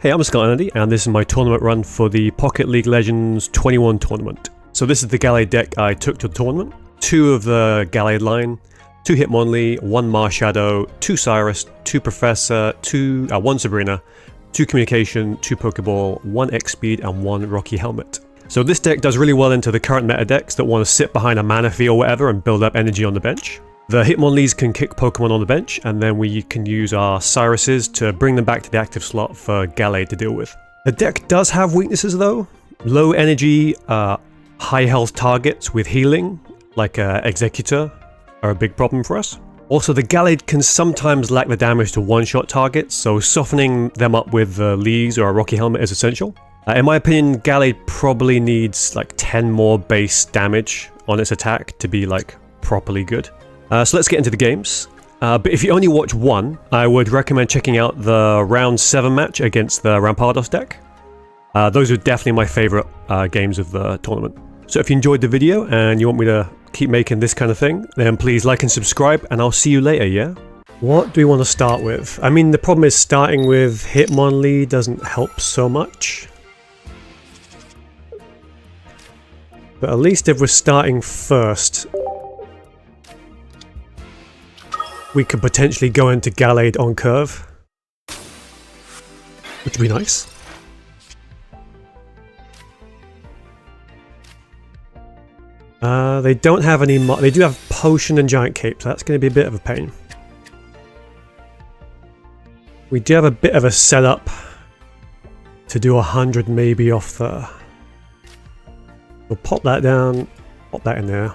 Hey, I'm Andy, and this is my tournament run for the Pocket League Legends 21 tournament. So this is the Gallade deck I took to the tournament. 2 of the Gallade line, 2 Hitmonlee, 1 Marshadow, 2 Cyrus, 2 Professor, 1 Sabrina, 2 Communication, 2 Pokeball, 1 X-Speed, and 1 Rocky Helmet. So this deck does really well into the current meta decks that want to sit behind a Manaphy or whatever and build up energy on the bench. The Hitmonlees can kick Pokemon on the bench, and then we can use our Cyruses to bring them back to the active slot for Gallade to deal with. The deck does have weaknesses though. Low energy, high health targets with healing, like Exeggutor, are a big problem for us. Also, the Gallade can sometimes lack the damage to one-shot targets, so softening them up with Lees or a Rocky Helmet is essential. In my opinion, Gallade probably needs like 10 more base damage on its attack to be like properly good. So let's get into the games. But if you only watch one, I would recommend checking out the round 7 match against the Rampardos deck. Those are definitely my favourite games of the tournament. So if you enjoyed the video and you want me to keep making this kind of thing, then please like and subscribe, and I'll see you later, yeah? What do we want to start with? I mean, the problem is starting with Hitmonlee doesn't help so much. But at least if we're starting first, we could potentially go into Gallade on curve, which would be nice. They don't have any. They do have Potion and Giant Cape, so that's going to be a bit of a pain. We do have a bit of a setup to do 100 maybe off the. We'll pop that down, pop that in there.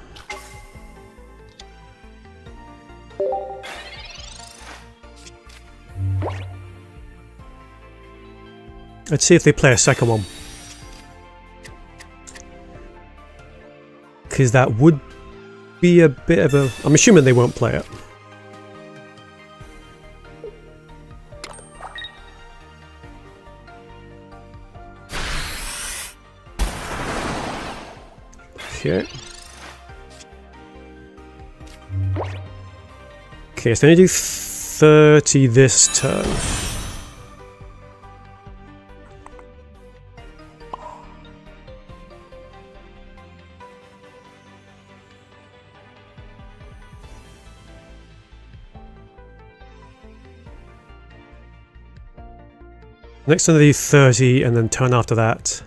Let's see if they play a second one. Because that would be a bit of a... I'm assuming they won't play it. Okay. Okay, so they do 30 this turn. Next one, do 30, and then turn after that.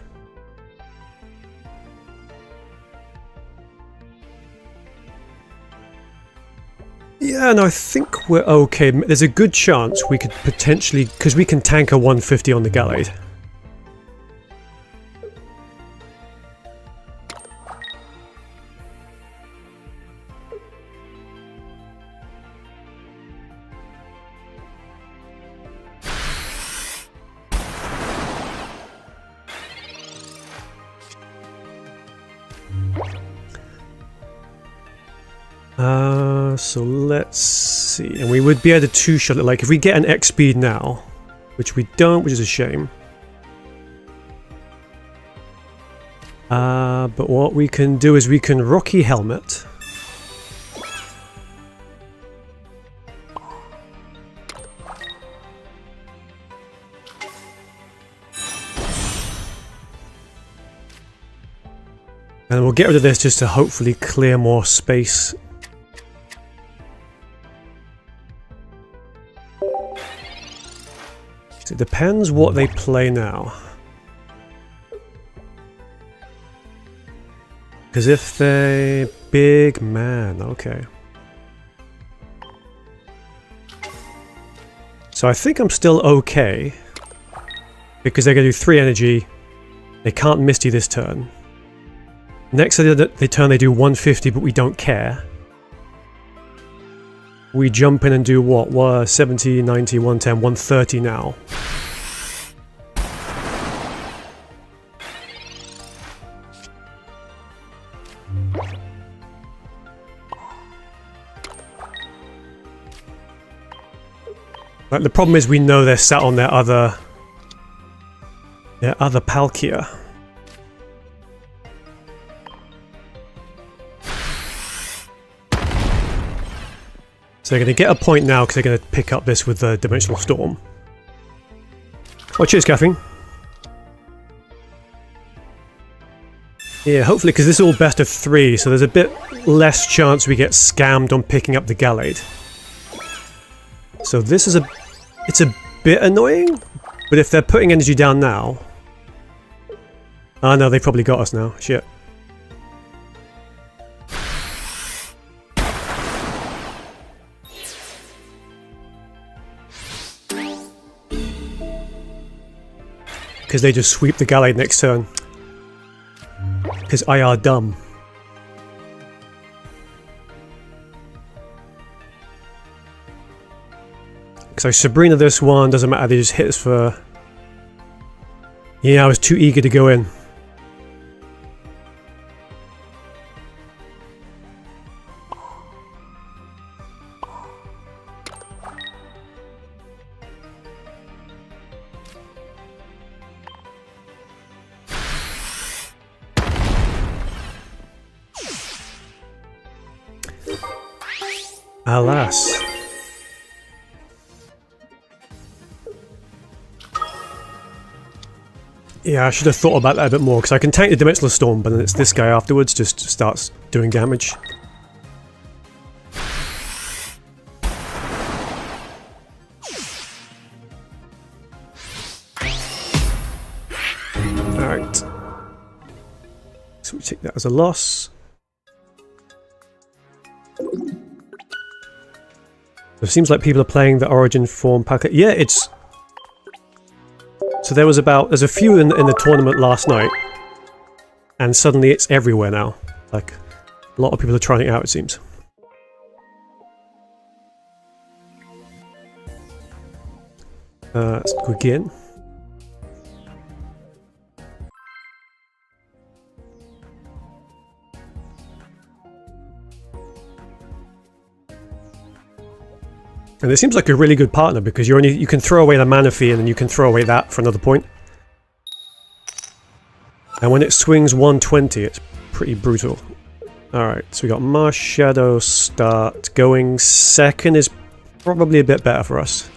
Yeah, no, I think we're okay. There's a good chance we could potentially, because we can tank a 150 on the Gallade. So let's see, and we would be able to 2-shot it, like if we get an X-Speed now, which we don't, which is a shame. But what we can do is we can Rocky Helmet. And we'll get rid of this just to hopefully clear more space. It depends what they play now. Because if they... Big man, okay. So I think I'm still okay. Because they're going to do 3 energy. They can't Misty this turn. Next turn they do 150, but we don't care. We jump in and do what? 70, 90, 110, 130 now. Like, the problem is we know they're sat on their other Palkia. So they're going to get a point now because they're going to pick up this with the Dimensional Storm. Oh, cheers, Caffeine. Yeah, hopefully, because this is all best of 3, so there's a bit less chance we get scammed on picking up the Gallade. So this is it's a bit annoying, but if they're putting energy down now... Oh no, they probably got us now. Shit. Because they just sweep the Gallade next turn. Because I are dumb. So Sabrina this one, doesn't matter, they just hit us for... Yeah, I was too eager to go in. Alas. Yeah, I should have thought about that a bit more, because I can tank the Dimensional Storm, but then it's this guy afterwards just starts doing damage. Alright. So we take that as a loss. It seems like people are playing the Origin form Palkia. Yeah, it's... So there's a few in the tournament last night, and suddenly it's everywhere now. Like, a lot of people are trying it out, it seems. Let's go again. And it seems like a really good partner because you can throw away the mana fee and then you can throw away that for another point. And when it swings 120, it's pretty brutal. Alright, so we got Marsh Shadow start. Going second is probably a bit better for us.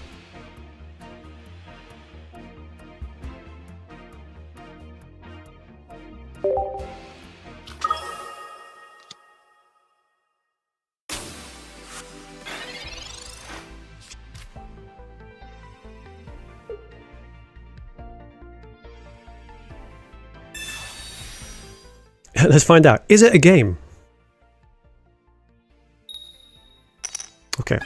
Let's find out. Is it a game? Okay.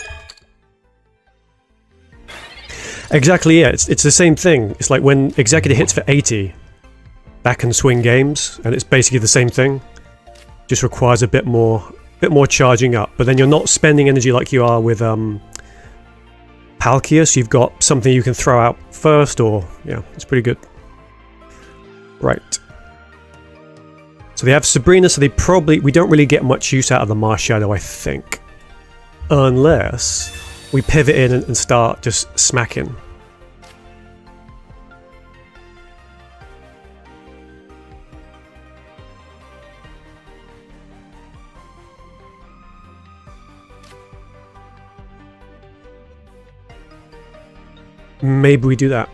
Exactly, yeah. It's the same thing. It's like when Exeggutor hits for 80, that can swing games, and it's basically the same thing. Just requires a bit more charging up. But then you're not spending energy like you are with Palkia, so you've got something you can throw out first, or yeah, it's pretty good. Right. So they have Sabrina, so we don't really get much use out of the Marsh Shadow, I think. Unless we pivot in and start just smacking. Maybe we do that.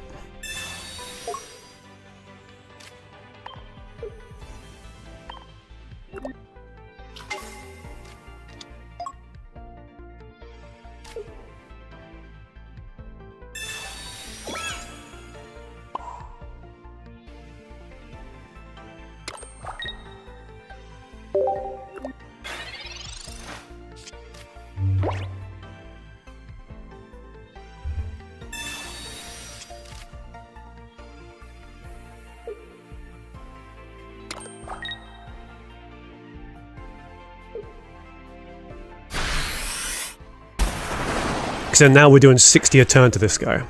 So now we're doing 60 a turn to this guy.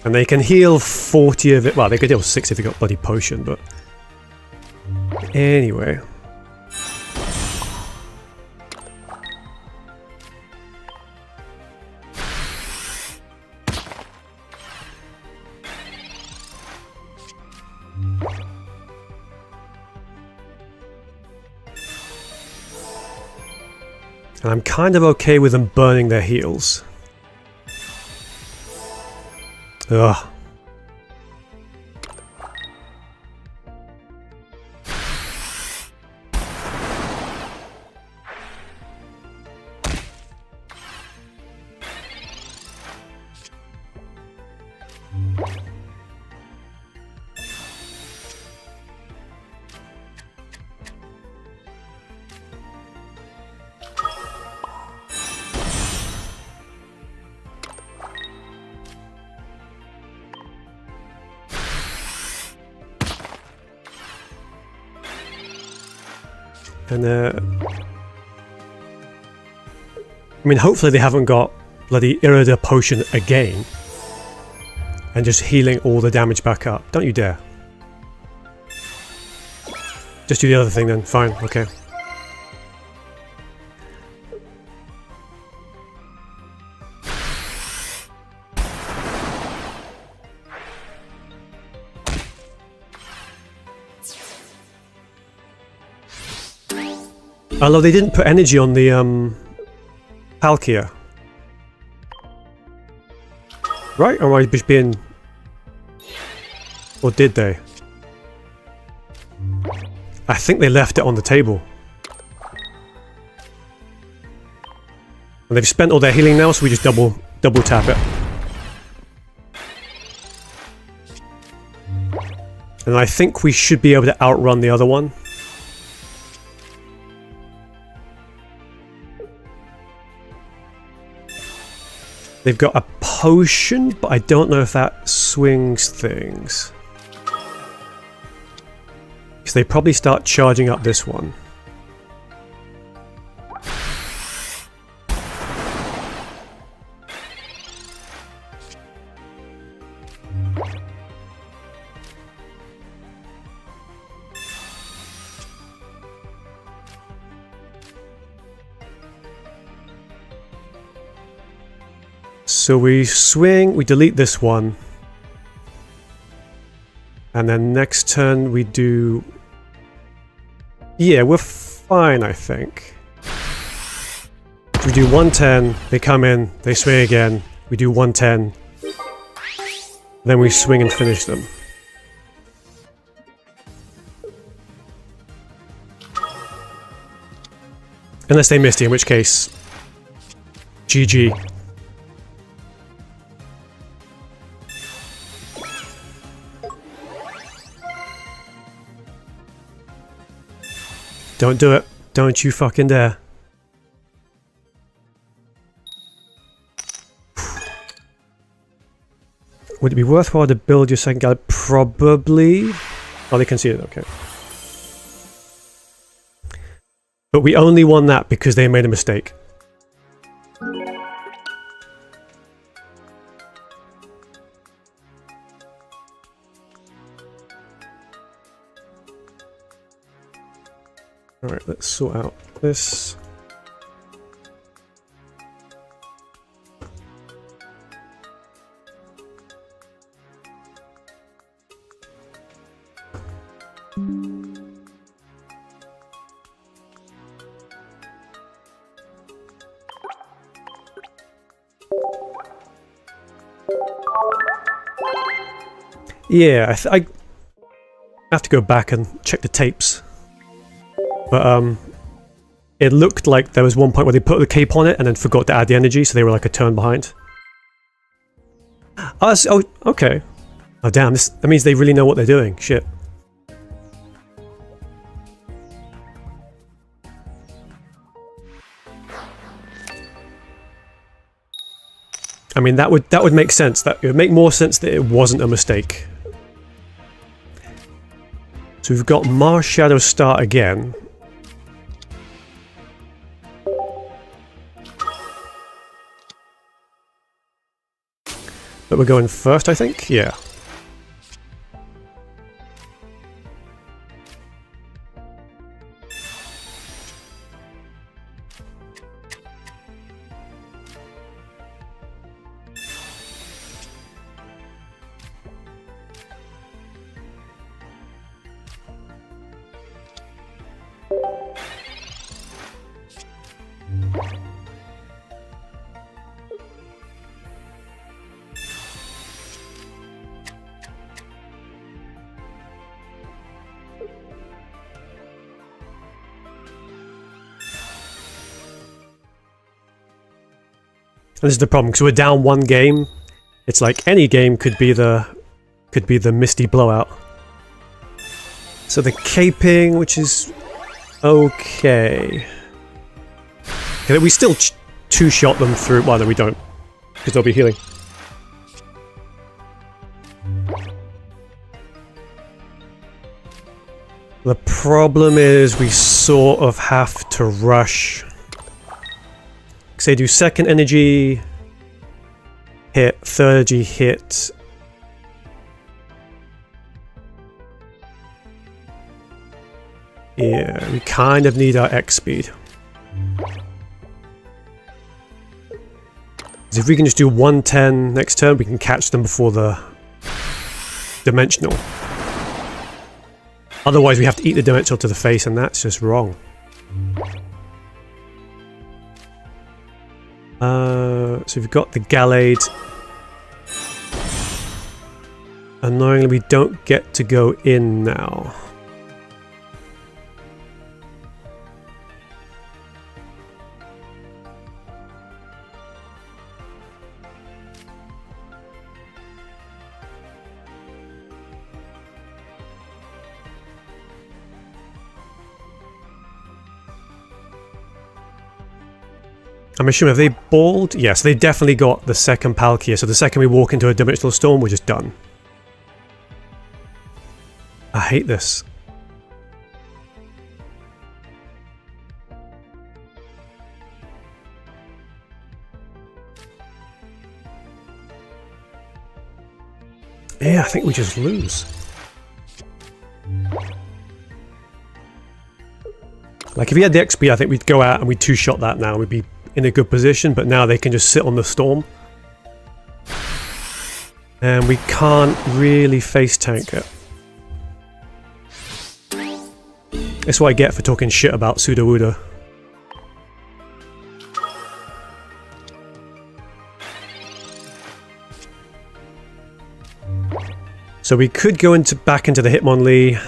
And they can heal 40 of it. Well, they could heal 60 if they got bloody potion, but... Anyway. And I'm kind of okay with them burning their heals. Ugh. And I mean, hopefully they haven't got bloody Irida potion again. And just healing all the damage back up. Don't you dare. Just do the other thing then. Fine, okay. Although they didn't put energy on the Palkia. Right? Or am I just being... Or did they? I think they left it on the table. And they've spent all their healing now, so we just double tap it. And I think we should be able to outrun the other one. They've got a potion, but I don't know if that swings things. Because they probably start charging up this one. So we swing, we delete this one. And then next turn we do... Yeah, we're fine, I think. So we do 110, they come in, they swing again, we do 110. Then we swing and finish them. Unless they missed it, in which case... GG. Don't do it. Don't you fucking dare. Would it be worthwhile to build your second Gallade? Probably. Oh, they can see it. Okay. But we only won that because they made a mistake. Alright, let's sort out this. Yeah, I have to go back and check the tapes. But it looked like there was one point where they put the cape on it and then forgot to add the energy, so they were like a turn behind. Oh, okay. Oh damn, that means they really know what they're doing. Shit. I mean, that would make sense. That it would make more sense that it wasn't a mistake. So we've got Mars Shadow start again. But we're going first, I think? Yeah. And this is the problem, because we're down one game. It's like any game could be the Misty blowout. So the caping, which is okay. Okay, we still two-shot them through. Well, no, we don't, because they'll be healing. The problem is we sort of have to rush. Because they do second energy, hit, third energy, hit. Yeah, we kind of need our X speed. If we can just do 110 next turn, we can catch them before the dimensional. Otherwise, we have to eat the dimensional to the face, and that's just wrong. So we've got the Gallade. Annoyingly, we don't get to go in now. I'm assuming, have they balled? Yes, they definitely got the second Palkia, so the second we walk into a Dimensional Storm, we're just done. I hate this. Yeah, I think we just lose. Like, if we had the XP, I think we'd go out and we'd two-shot that now. We'd be in a good position, but now they can just sit on the storm. And we can't really face tank it. That's what I get for talking shit about Sudowoodo. So we could go back into the Hitmonlee.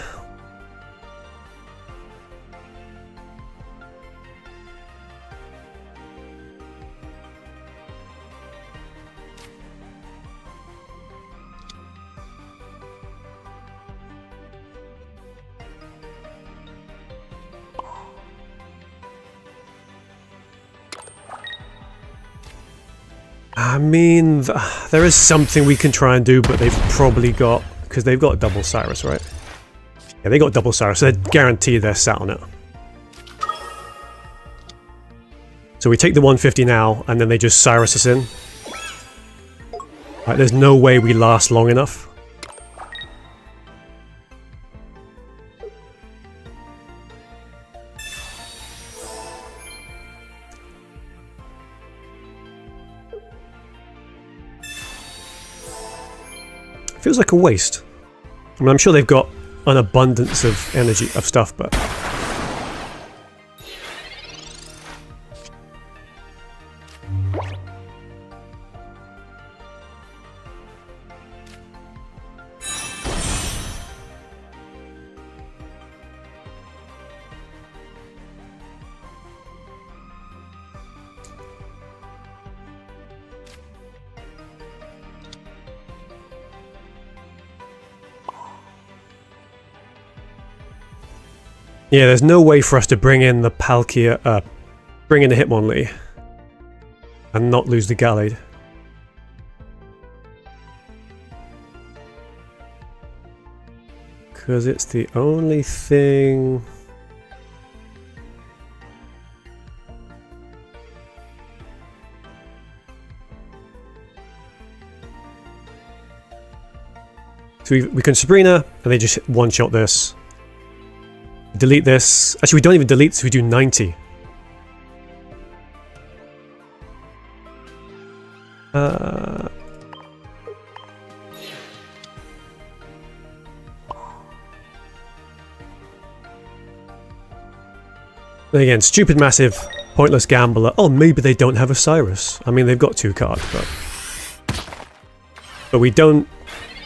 I mean, there is something we can try and do, but they've probably got... Because they've got double Cyrus, right? Yeah, they got double Cyrus, so they're guaranteed they're sat on it. So we take the 150 now, and then they just Cyrus us in. Right, there's no way we last long enough. Feels like a waste. I mean, I'm sure they've got an abundance of energy, of stuff, but... Yeah, there's no way for us to bring in the Palkia, bring in the Hitmonlee and not lose the Gallade. Because it's the only thing... So we can Sabrina, and they just one-shot this. Delete this. Actually, we don't even delete, so we do 90. Again, stupid, massive, pointless gambler. Oh, maybe they don't have a Cyrus. I mean, they've got 2 cards, but we don't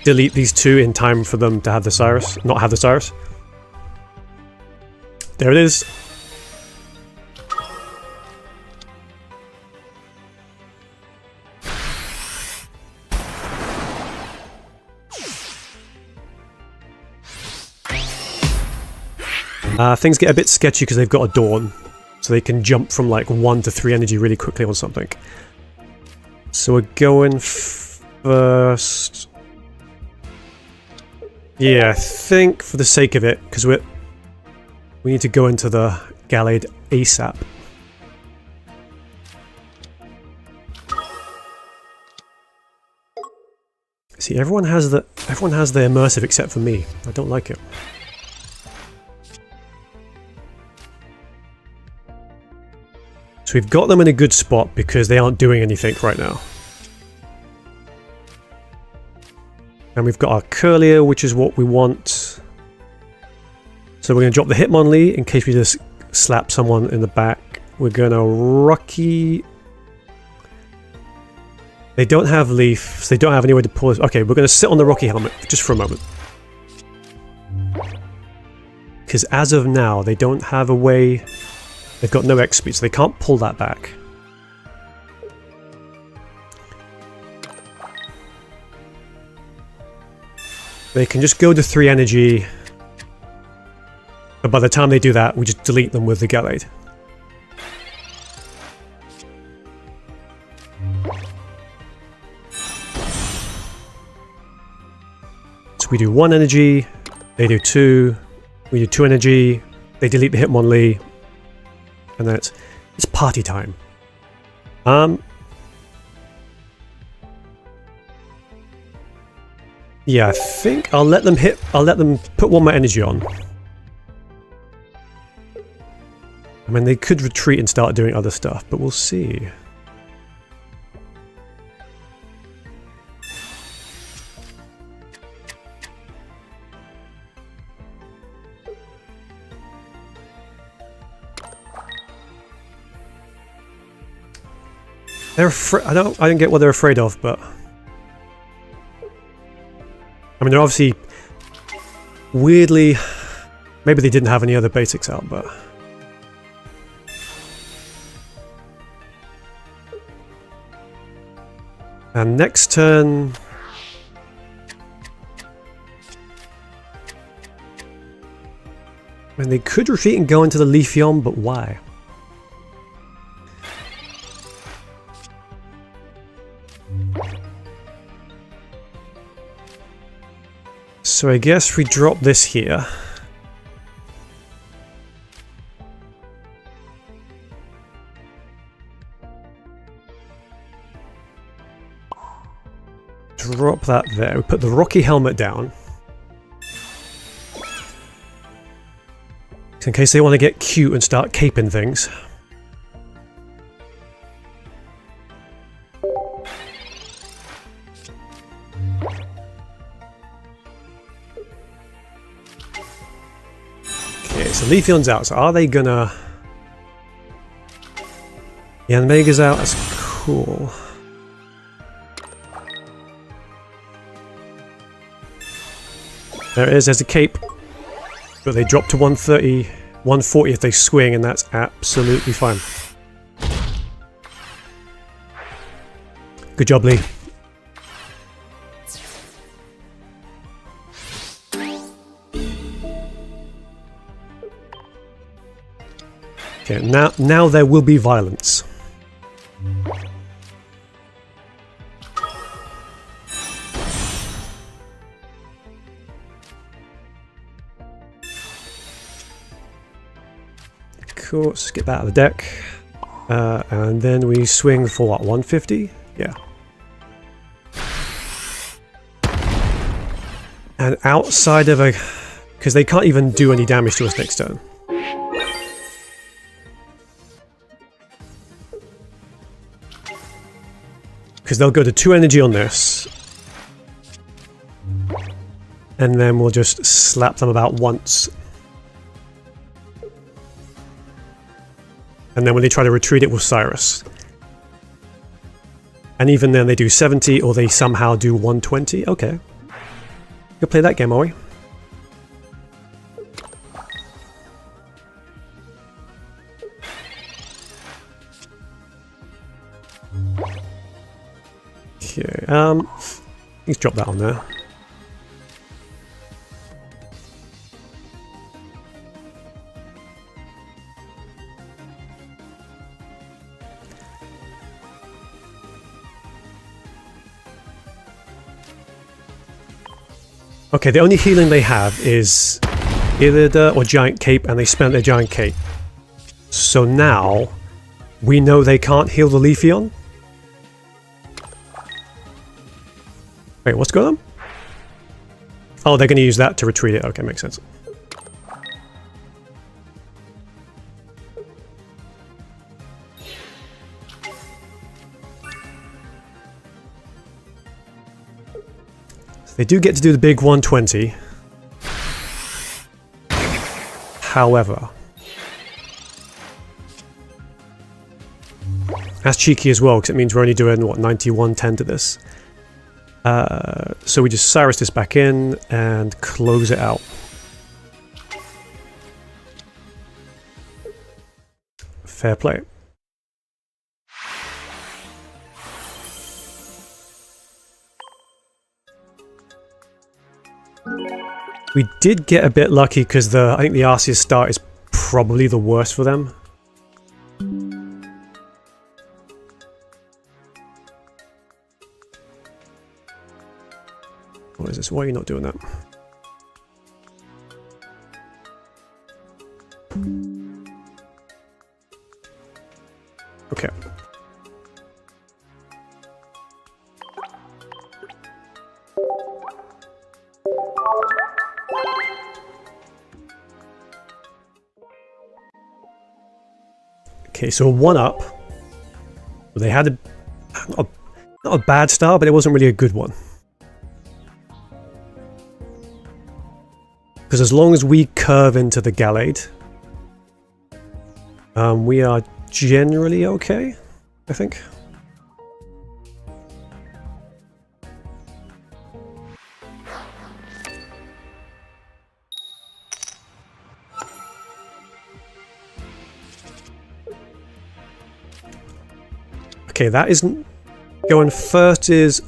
delete these 2 in time for them to have the Cyrus, not have the Cyrus. There it is. Things get a bit sketchy because they've got a Dawn, so they can jump from like 1 to 3 energy really quickly on something. So we're going first. Yeah, I think for the sake of it, because we're We need to go into the Gallade ASAP. See, everyone has the immersive except for me. I don't like it. So we've got them in a good spot because they aren't doing anything right now. And we've got our Curlier, which is what we want. So we're going to drop the Hitmonlee in case we just slap someone in the back. We're going to Rocky. They don't have Leaf, so they don't have any way to pull us. Okay, we're going to sit on the Rocky helmet just for a moment. Because as of now, they don't have a way. They've got no X speed, so they can't pull that back. They can just go to 3 energy. But by the time they do that, we just delete them with the Gallade. So we do 1 energy, they do 2, we do 2 energy, they delete the Hitmonlee, and then it's party time. Yeah, I think I'll let them put 1 more energy on. I mean, they could retreat and start doing other stuff, but we'll see. They're I don't get what they're afraid of, but I mean, they're obviously weirdly, maybe they didn't have any other basics out, but and next turn I mean, they could retreat and go into the Leafeon, but why? So I guess we drop this here. Drop that there. We put the Rocky helmet down. In case they want to get cute and start caping things. Okay, so Leafeon's out. So are they gonna... Yanmega's out. That's cool. There it is. There's a cape. But they drop to 130, 140 if they swing, and that's absolutely fine. Good job, Lee. Okay, now there will be violence. Cool, let's get that out of the deck. And then we swing for what, 150? Yeah. And outside of a... because they can't even do any damage to us next turn. Because they'll go to 2 energy on this. And then we'll just slap them about once. And then when they try to retreat, it will Cyrus. And even then they do 70, or they somehow do 120. Okay. We'll play that game, are we? Okay, let's drop that on there. Okay, the only healing they have is Irida or Giant Cape, and they spent their Giant Cape. So now we know they can't heal the Leafeon. Wait, what's going on? Oh, they're going to use that to retreat it. Okay, makes sense. They do get to do the big 120. However, that's cheeky as well, because it means we're only doing, what, 9110 to this. So we just Cyrus this back in and close it out. Fair play. We did get a bit lucky because I think the Arceus start is probably the worst for them. What is this? Why are you not doing that? Okay. Okay, so 1-up. They had not a bad start, but it wasn't really a good one. Because as long as we curve into the Gallade, we are generally okay, I think. Okay, that isn't going first is...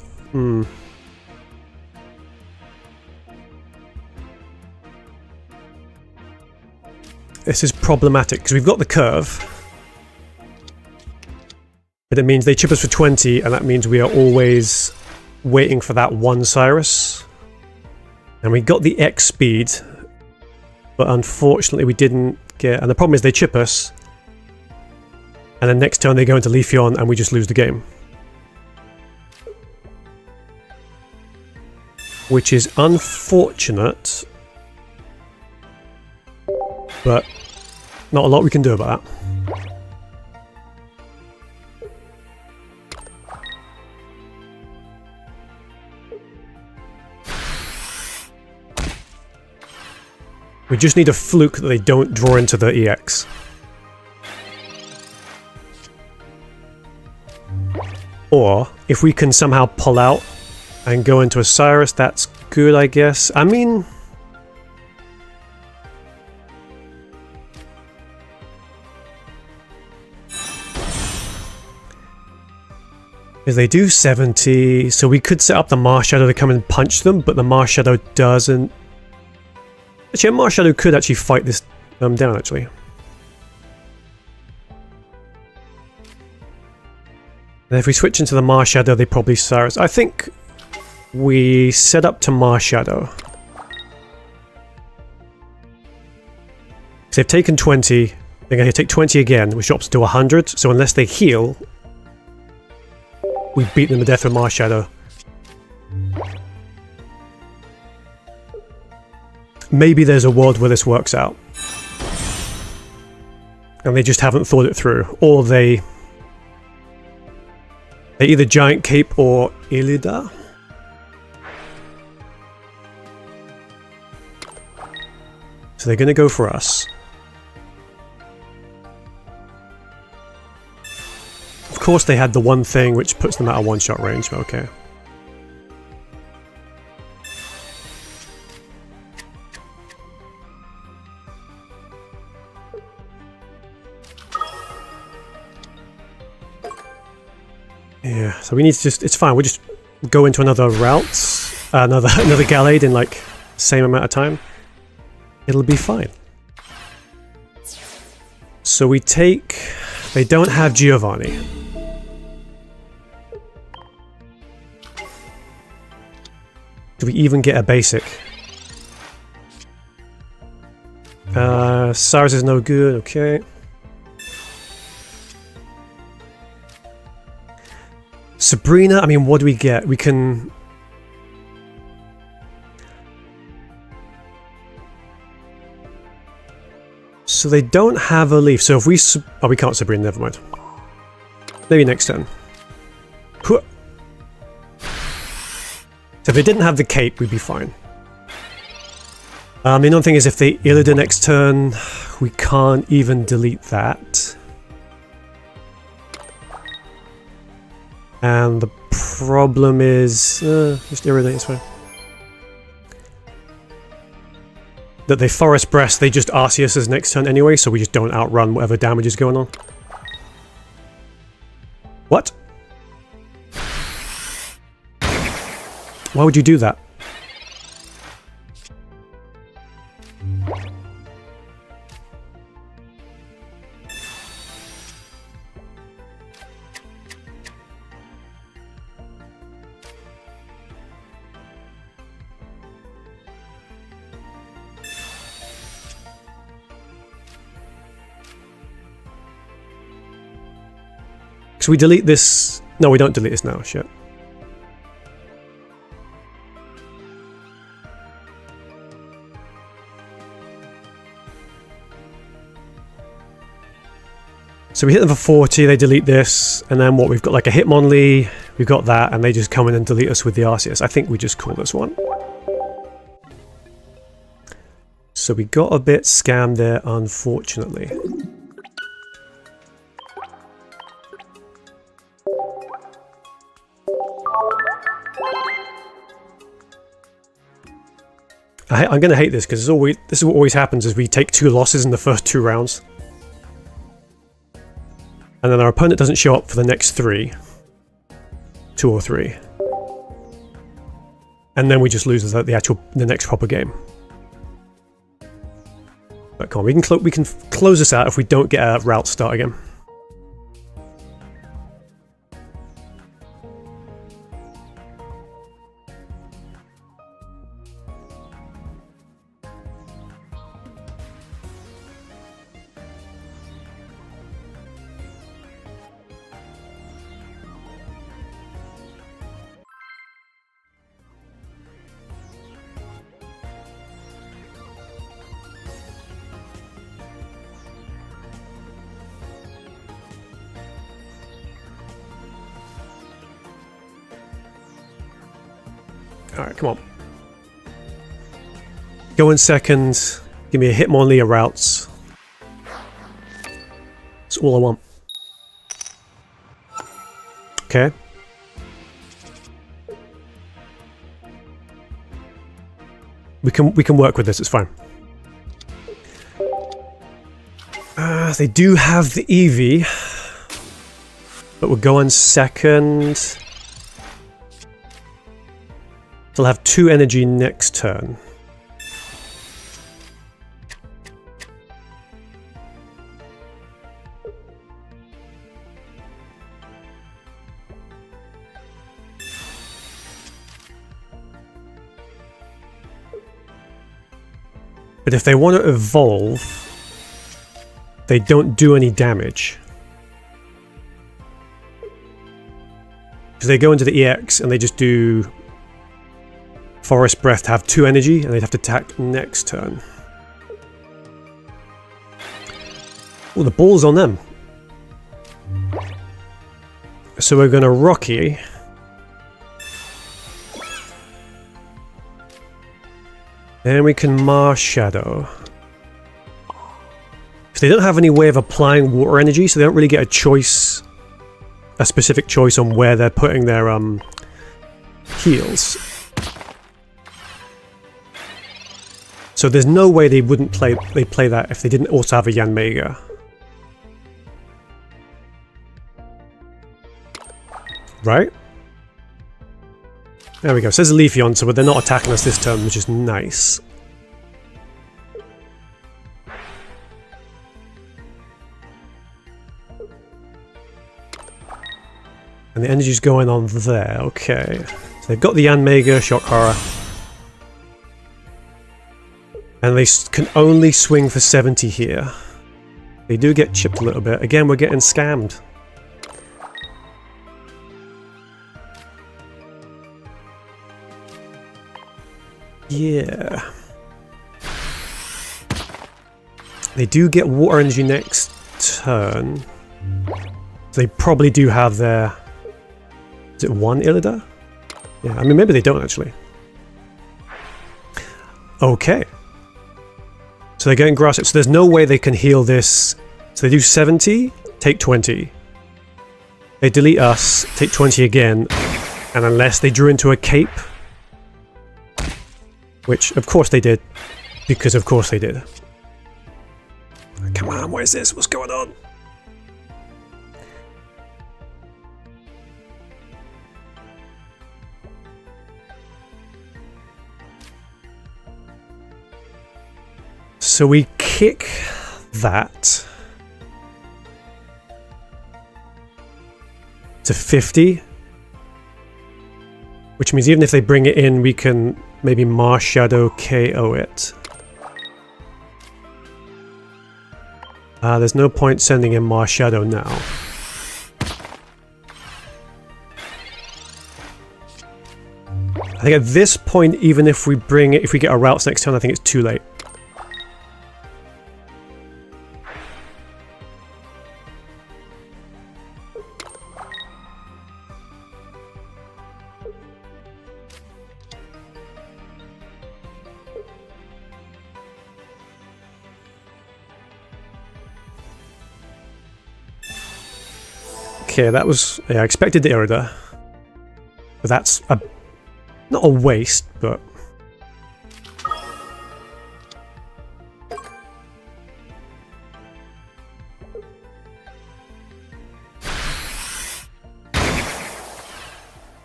This is problematic, because we've got the curve. But it means they chip us for 20, and that means we are always waiting for that one Cyrus. And we got the X speed, but unfortunately we didn't get... And the problem is they chip us, and then next turn they go into Leafeon, and we just lose the game. Which is unfortunate, but not a lot we can do about that. We just need a fluke that they don't draw into the EX. Or, if we can somehow pull out and go into a Cyrus, that's good, I guess. I mean... Because they do 70, so we could set up the Marshadow to come and punch them, but the Marshadow doesn't... Actually, a Marshadow could actually fight this down, actually. And if we switch into the Marshadow, they probably Cyrus. I think we set up to Marshadow. They've taken 20, they're going to take 20 again, which drops to 100, so unless they heal, we beat them to death with Marshadow. Maybe there's a world where this works out. And they just haven't thought it through. Or they either Giant Cape or Irida. So they're going to go for us. Of course they had the one thing which puts them out of one-shot range, but okay. Yeah, so we need to just, it's fine, we'll just go into another route, another Gallade in like same amount of time. It'll be fine. So we take, they don't have Giovanni. Do we even get a basic? Cyrus is no good, okay. Sabrina, I mean, what do we get? We can... So they don't have a leaf, so if we... Oh, we can't Sabrina, never mind. Maybe next turn. So if they didn't have the cape, we'd be fine. The only thing is, if they Illida next turn, we can't even delete that. And the problem is... just irritate, it's fine. That they Forest Breast, they just Arceus as next turn anyway, so we just don't outrun whatever damage is going on. What? Why would you do that? So we delete this... No, we don't delete this now, shit. So we hit them for 40, they delete this, and then what, we've got like a Hitmonlee, we've got that, and they just come in and delete us with the Arceus. I think we just call this one. So we got a bit scammed there, unfortunately. I'm going to hate this because this is what always happens is we take 2 losses in the first 2 rounds. And then our opponent doesn't show up for the next 3. 2 or 3. And then we just lose the next proper game. But come on, we can close this out if we don't get a route start again. Alright, come on. Go in second. Give me a Hitmonlee, a routes. That's all I want. Okay. We can work with this, it's fine. They do have the Eevee. But we'll go in second. They'll have 2 energy next turn. But if they want to evolve, they don't do any damage. Because they go into the EX and they just do Forest Breath to have 2 energy, and they'd have to attack next turn. Oh, the ball's on them. So we're going to Rocky. Then we can Mars Shadow. So they don't have any way of applying water energy, so they don't really get a choice, a specific choice on where they're putting their heals. So there's no way they wouldn't play that if they didn't also have a Yanmega. Right? There we go. It says Leafeon, so they're not attacking us this turn, which is nice. And the energy's going on there. Okay. So they've got the Yanmega, Shock Horror. And they can only swing for 70 here. They do get chipped a little bit. Again, we're getting scammed. Yeah. They do get water energy next turn. They probably do have their... Is it one Illida? Yeah, I mean, maybe they don't actually. Okay. So they're getting grass. So there's no way they can heal this. So they do 70, take 20. They delete us, take 20 again. And unless they drew into a cape, which of course they did, because of course they did. Come on, where's this? What's going on? So we kick that to 50, which means even if they bring it in, we can maybe Marshadow KO it. There's no point sending in Marshadow now. I think at this point, even if we bring it, if we get our routes next turn, I think it's too late. Okay, that was... Yeah, I expected the Irida. But that's a... Not a waste, but...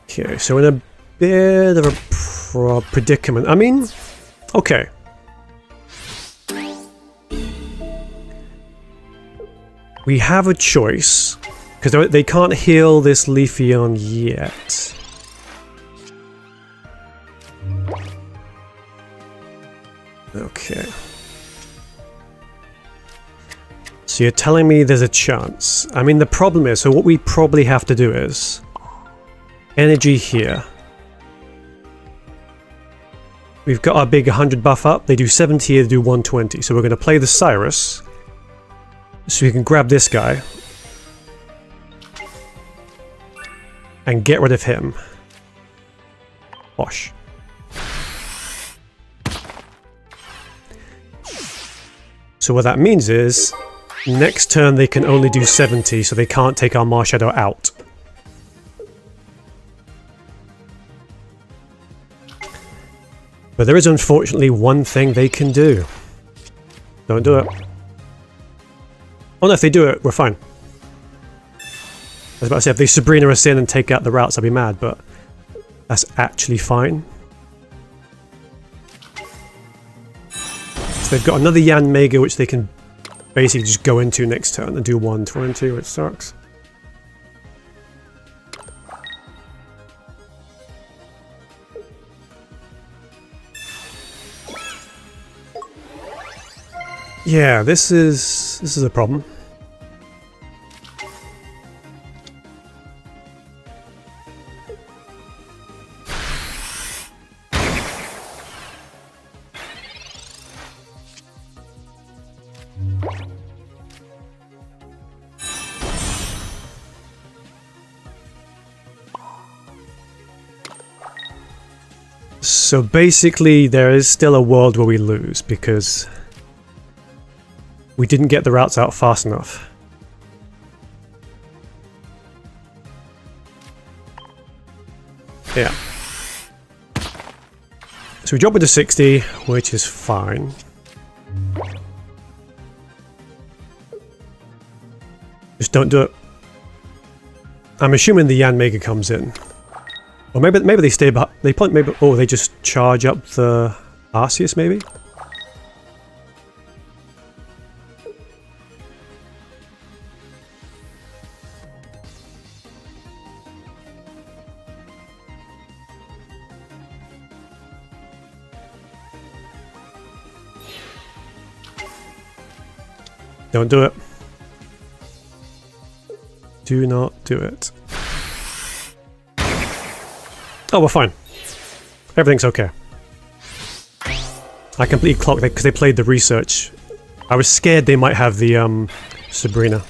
Okay, so in a bit of a predicament. I mean... Okay. We have a choice. Because they can't heal this Leafeon yet. Okay. So you're telling me there's a chance. I mean, the problem is, so what we probably have to do is... Energy here. We've got our big 100 buff up. They do 70 here, they do 120. So we're going to play the Cyrus. So we can grab this guy. And get rid of him. Bosh. So what that means is, next turn they can only do 70, so they can't take our Marshadow out. But there is unfortunately one thing they can do. Don't do it. Oh no, if they do it, we're fine. I was about to say, if they Sabrina us in and take out the routes, I'd be mad, but that's actually fine. So they've got another Yanmega, which they can basically just go into next turn and do 120, which sucks. Yeah, this is a problem. So basically, there is still a world where we lose because we didn't get the routes out fast enough. Yeah. So we drop it to 60, which is fine. Just don't do it. I'm assuming the Yanmega comes in. Or maybe they stay behind. They probably maybe. Oh, they just charge up the Arceus, maybe. Don't do it. Do not do it. Oh, we're fine. Everything's okay. I completely clocked that because they played the research. I was scared they might have the Sabrina.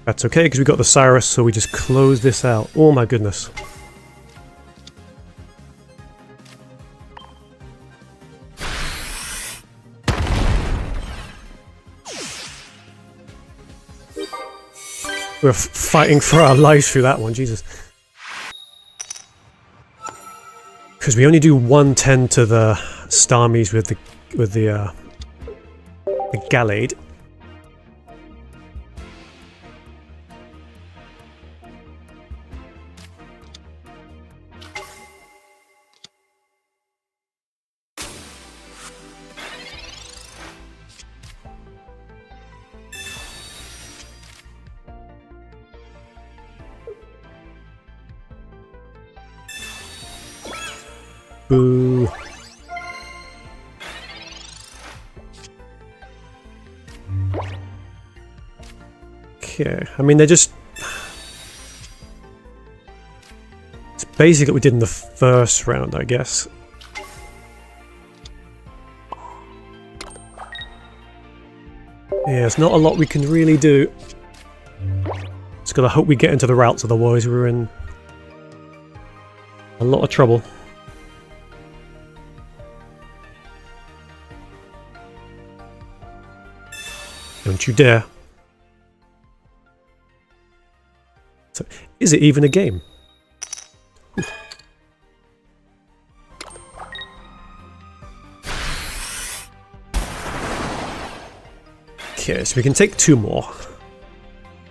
That's okay because we got the Cyrus, so we just close this out. Oh my goodness. We're fighting for our lives through that one, Jesus. Because we only do 110 to the Starmies with the Gallade. Boo. Okay, I mean, they're just... It's basically what we did in the first round, I guess. Yeah, it's not a lot we can really do. Just gotta hope we get into the routes, otherwise we're in a lot of trouble. Don't you dare. So, is it even a game? Okay, so we can take 2 more.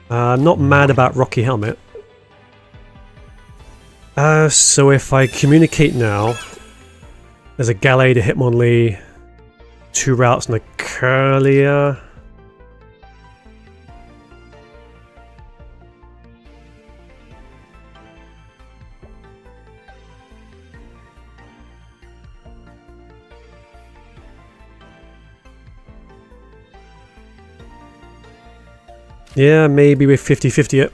I'm not mad about Rocky Helmet. So if I communicate now, there's a Gallade, a Hitmonlee, 2 routes and a Curlier. Yeah, maybe we're 50-50 it.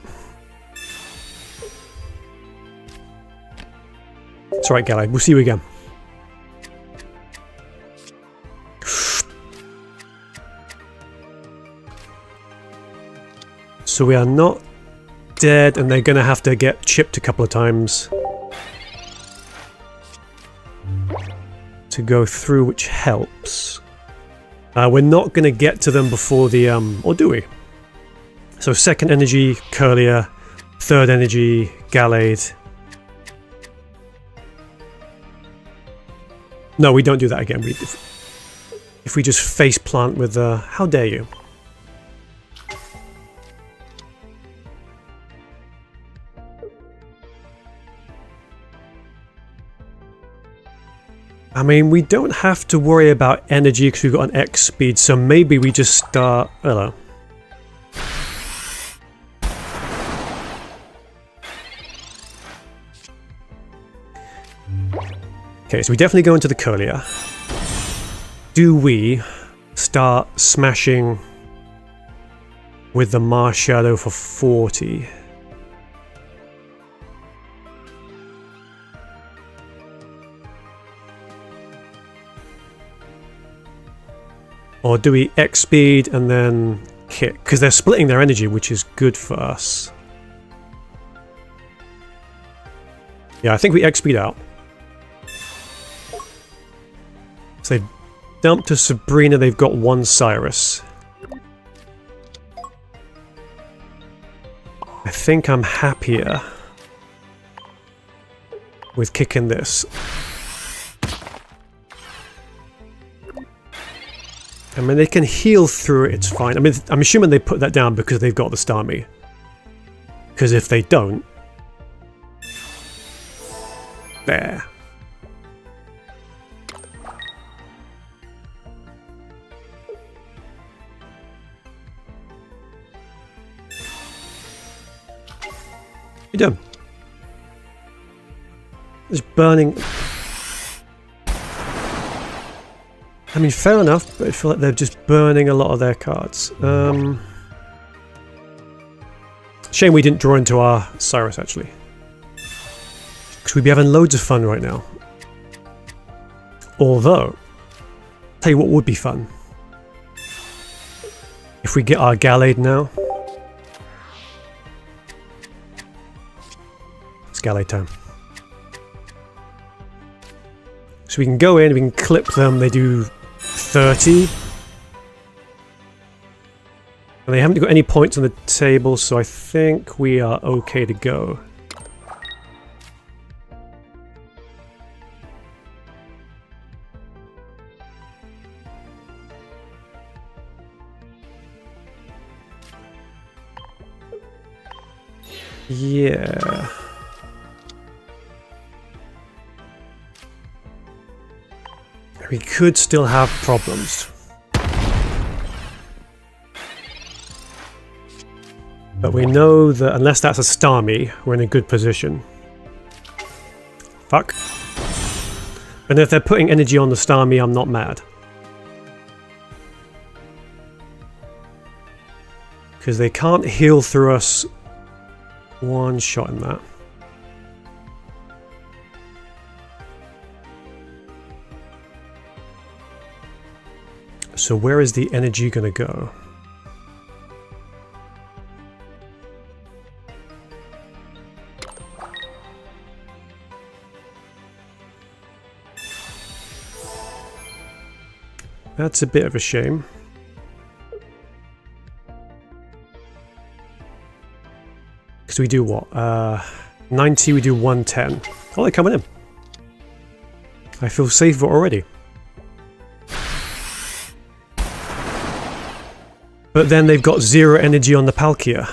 It's alright, Gallade. We'll see you again. So we are not dead, and they're going to have to get chipped a couple of times to go through, which helps. We're not going to get to them before the... or do we? So 2nd energy, Curlier, 3rd energy, Gallade. No, we don't do that again. If we just face plant with how dare you? I mean, we don't have to worry about energy because we've got an X speed, so maybe we just start... Hello. Okay, so we definitely go into the Curlier. Do we start smashing with the Marshadow for 40? Or do we X speed and then kick? Because they're splitting their energy, which is good for us. Yeah, I think we X speed out. So they've dumped to Sabrina, they've got 1 Cyrus. I think I'm happier with kicking this. I mean, they can heal through it, it's fine. I mean, I'm assuming they put that down because they've got the Starmie. Because if they don't... There. You're done. Just burning. I mean, fair enough, but I feel like they're just burning a lot of their cards. Shame we didn't draw into our Cyrus, actually. Because we'd be having loads of fun right now. Although, tell you what would be fun. If we get our Gallade now. It's Gallade time. So we can go in, we can clip them, they do 30. And they haven't got any points on the table, so I think we are okay to go. Yeah. We could still have problems. But we know that unless that's a Starmie, we're in a good position. Fuck. And if they're putting energy on the Starmie, I'm not mad. Because they can't heal through us one shot in that. So where is the energy gonna go? That's a bit of a shame. Because we do what? 90, we do 110. Oh, they're coming in. I feel safer already. But then they've got 0 energy on the Palkia.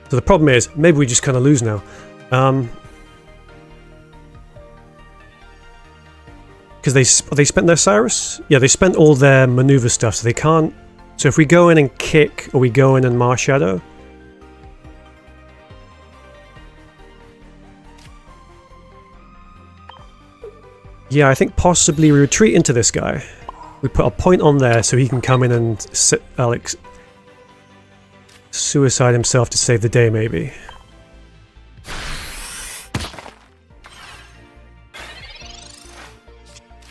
So the problem is, maybe we just kind of lose now. Because they spent their Cyrus? Yeah, they spent all their maneuver stuff, so they can't... So if we go in and kick, or we go in and Marshadow... Yeah, I think possibly we retreat into this guy. We put a point on there so he can come in and Alex suicide himself to save the day, maybe.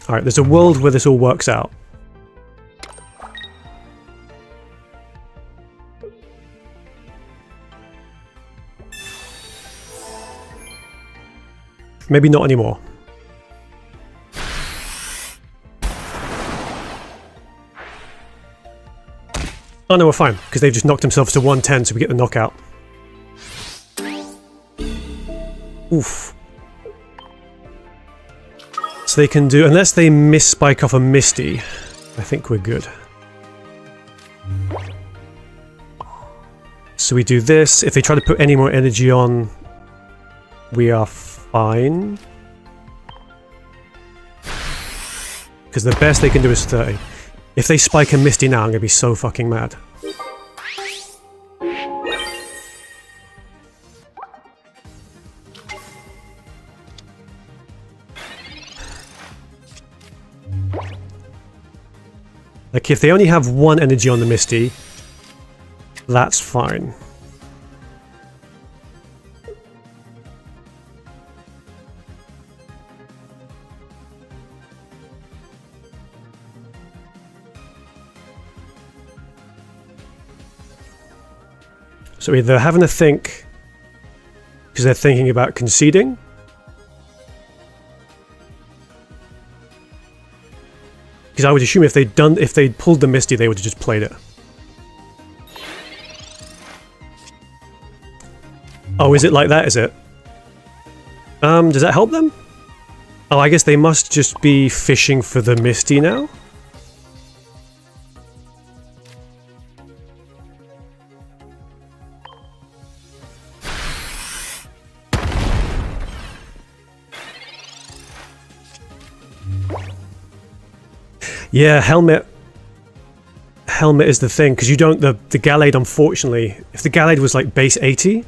Alright, there's a world where this all works out. Maybe not anymore. Oh no, we're fine, because they've just knocked themselves to 110, so we get the knockout. Oof. So they can do, unless they miss spike off a Misty, I think we're good. So we do this. If they try to put any more energy on, we are fine. Because the best they can do is 30. If they spike a Misty now, I'm gonna be so fucking mad. Like, if they only have 1 energy on the Misty, that's fine. So either they're having to think because they're thinking about conceding, because I would assume if they'd pulled the Misty, they would have just played it. Oh, is it like that? Is it? Does that help them? Oh, I guess they must just be fishing for the Misty now. Yeah, Helmet is the thing, because you don't... The Gallade, unfortunately... If the Gallade was like base 80,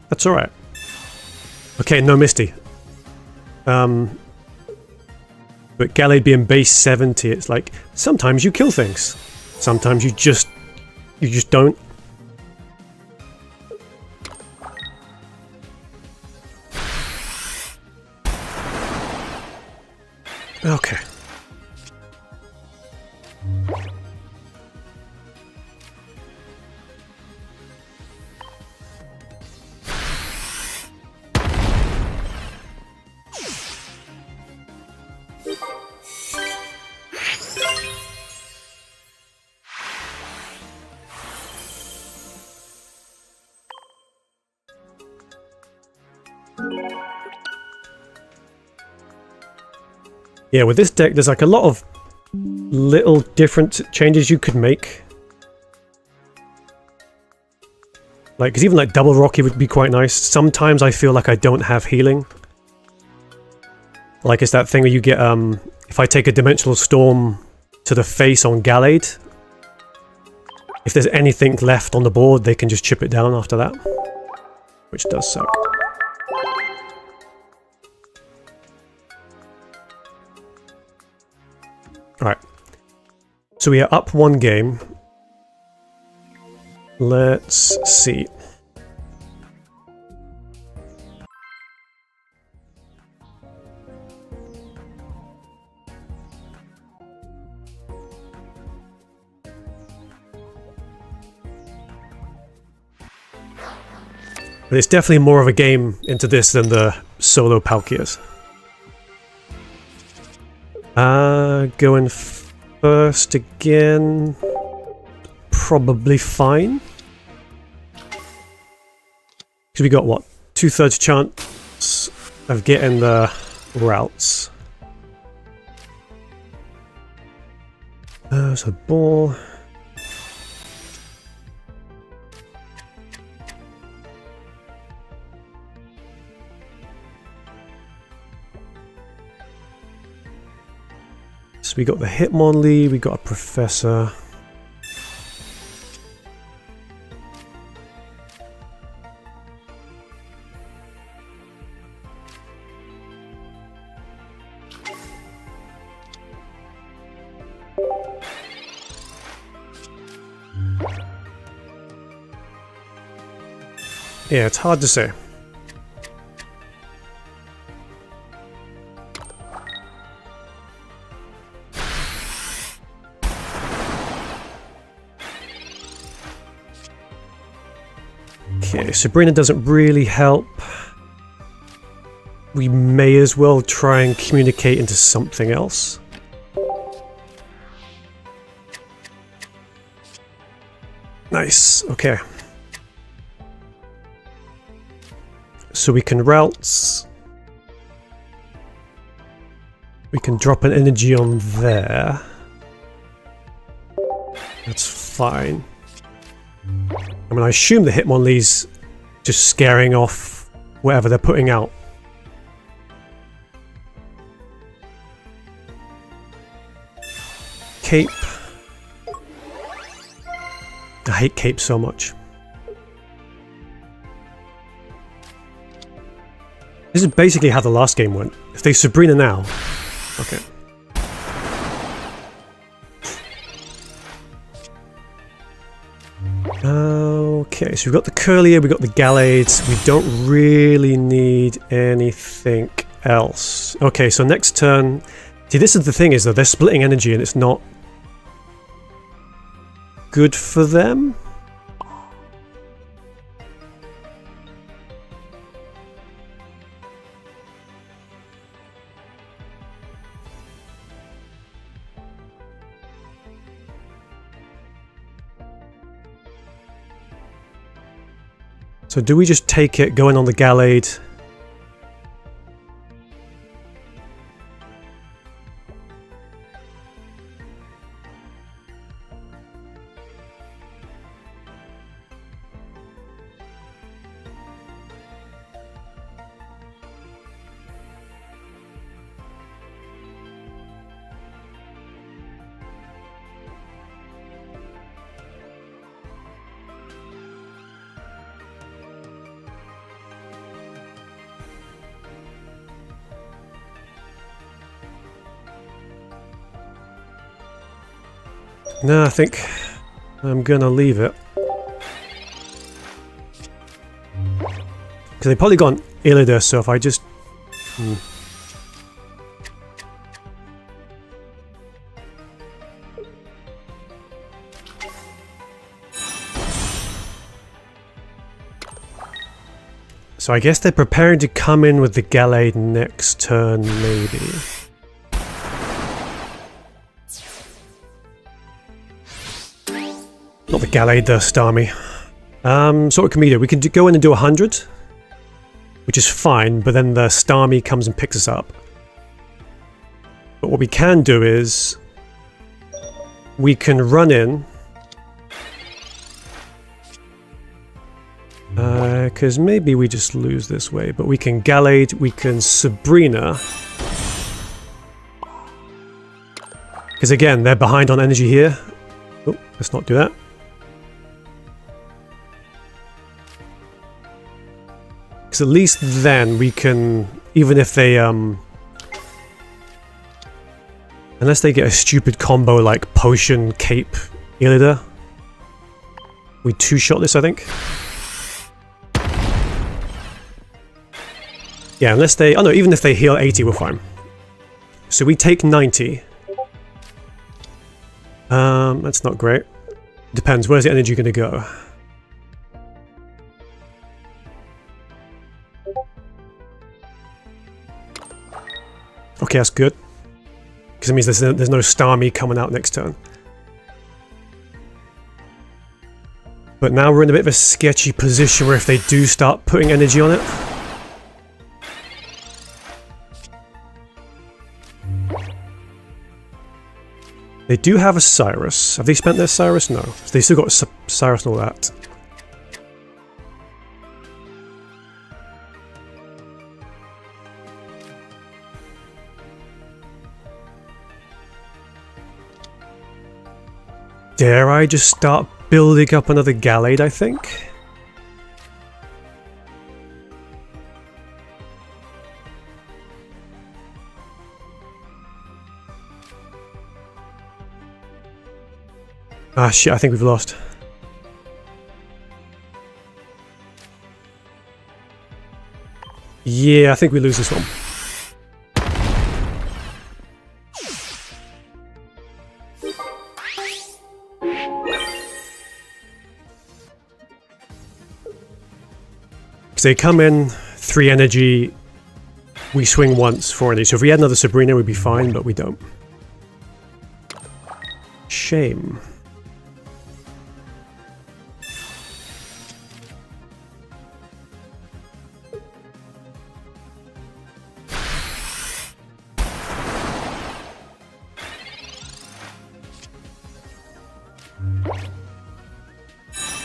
that's alright. Okay, no Misty. But Gallade being base 70, it's like, sometimes you kill things. Sometimes you just don't. Okay. Yeah, with this deck, there's like a lot of little different changes you could make. Like, because even like double Rocky would be quite nice. Sometimes I feel like I don't have healing. Like it's that thing where you get, if I take a Dimensional Storm to the face on Gallade, if there's anything left on the board, they can just chip it down after that. Which does suck. Alright. So we are up one game. Let's see. But it's definitely more of a game into this than the solo Palkias. Going first again. Probably fine. Because we got what? 2/3 chance of getting the routes. So ball. So we got the Hitmonlee, we got a Professor. Yeah, it's hard to say. Okay, Sabrina doesn't really help. We may as well try and communicate into something else. Nice, okay. So we can routes. We can drop an energy on there. That's fine. I mean, I assume the Hitmonlee's just scaring off whatever they're putting out. Cape. I hate Cape so much. This is basically how the last game went. If they Sabrina now... Okay. Okay, so we've got the Curlier, we've got the Gallades. We don't really need anything else. Okay, so next turn... See, this is the thing is that they're splitting energy and it's not good for them. So do we just take it, going on the Gallade? No, I think I'm gonna leave it. Because they probably got an Illida, so if I just... So I guess they're preparing to come in with the Gallade next turn, maybe. Not the Gallade, the Starmie. So what can we do? We can go in and do 100, which is fine, but then the Starmie comes and picks us up. But what we can do is we can run in, because maybe we just lose this way, but we can Gallade, we can Sabrina. Because again, they're behind on energy here. Oh, let's not do that. Because at least then we can, even if they, unless they get a stupid combo like Potion, Cape, Illida, we two-shot this, I think. Yeah, unless they... Oh no, even if they heal 80, we're fine. So we take 90. That's not great. Depends, where's the energy going to go? Okay, that's good. Because it means there's no Starmie coming out next turn. But now we're in a bit of a sketchy position where if they do start putting energy on it... They do have a Cyrus. Have they spent their Cyrus? No. They still got Cyrus and all that. Dare I just start building up another Gallade, I think? Ah shit, I think we've lost. Yeah, I think we lose this one. Because they come in, 3 energy, we swing once, 4 energy. So if we had another Sabrina, we'd be fine, but we don't. Shame.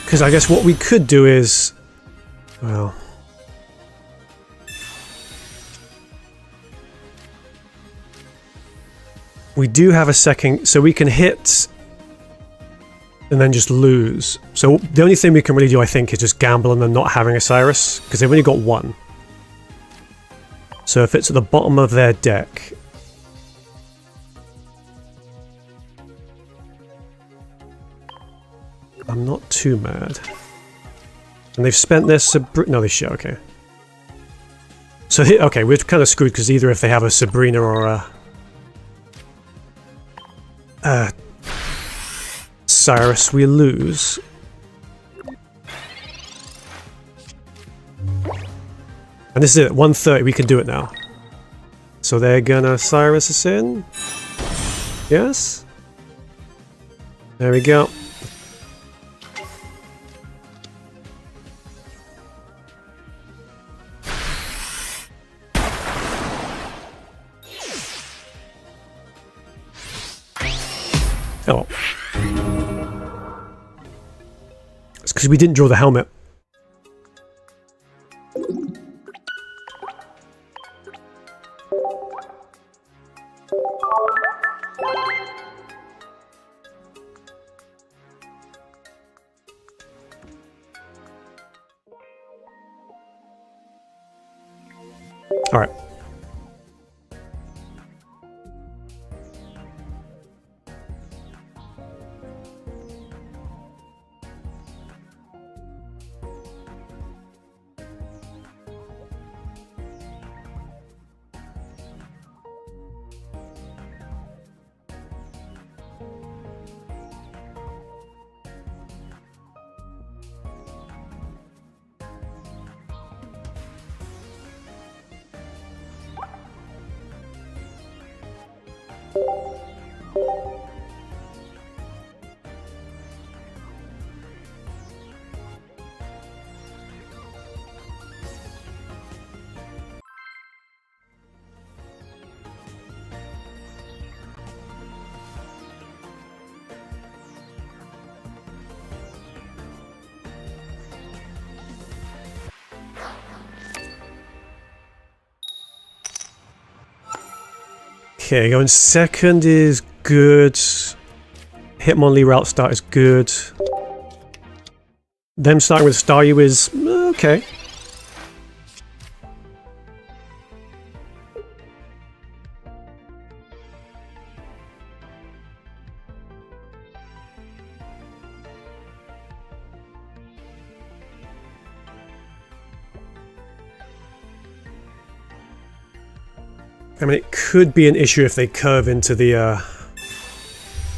Because I guess what we could do is... Well... We do have a second... So we can hit... And then just lose. So the only thing we can really do, I think, is just gamble on them not having a Cyrus. Because they've only got 1. So if it's at the bottom of their deck... I'm not too mad. And they've spent their No, they should, okay. So, okay, we're kind of screwed because either if they have a Sabrina or a... Cyrus, we lose. And this is it, 130, we can do it now. So they're gonna Cyrus us in. Yes? There we go. Oh. It's because we didn't draw the helmet. All right. Okay, going second is good. Hitmonlee route start is good. Them starting with Staryu is okay. I mean, it could be an issue if they curve into the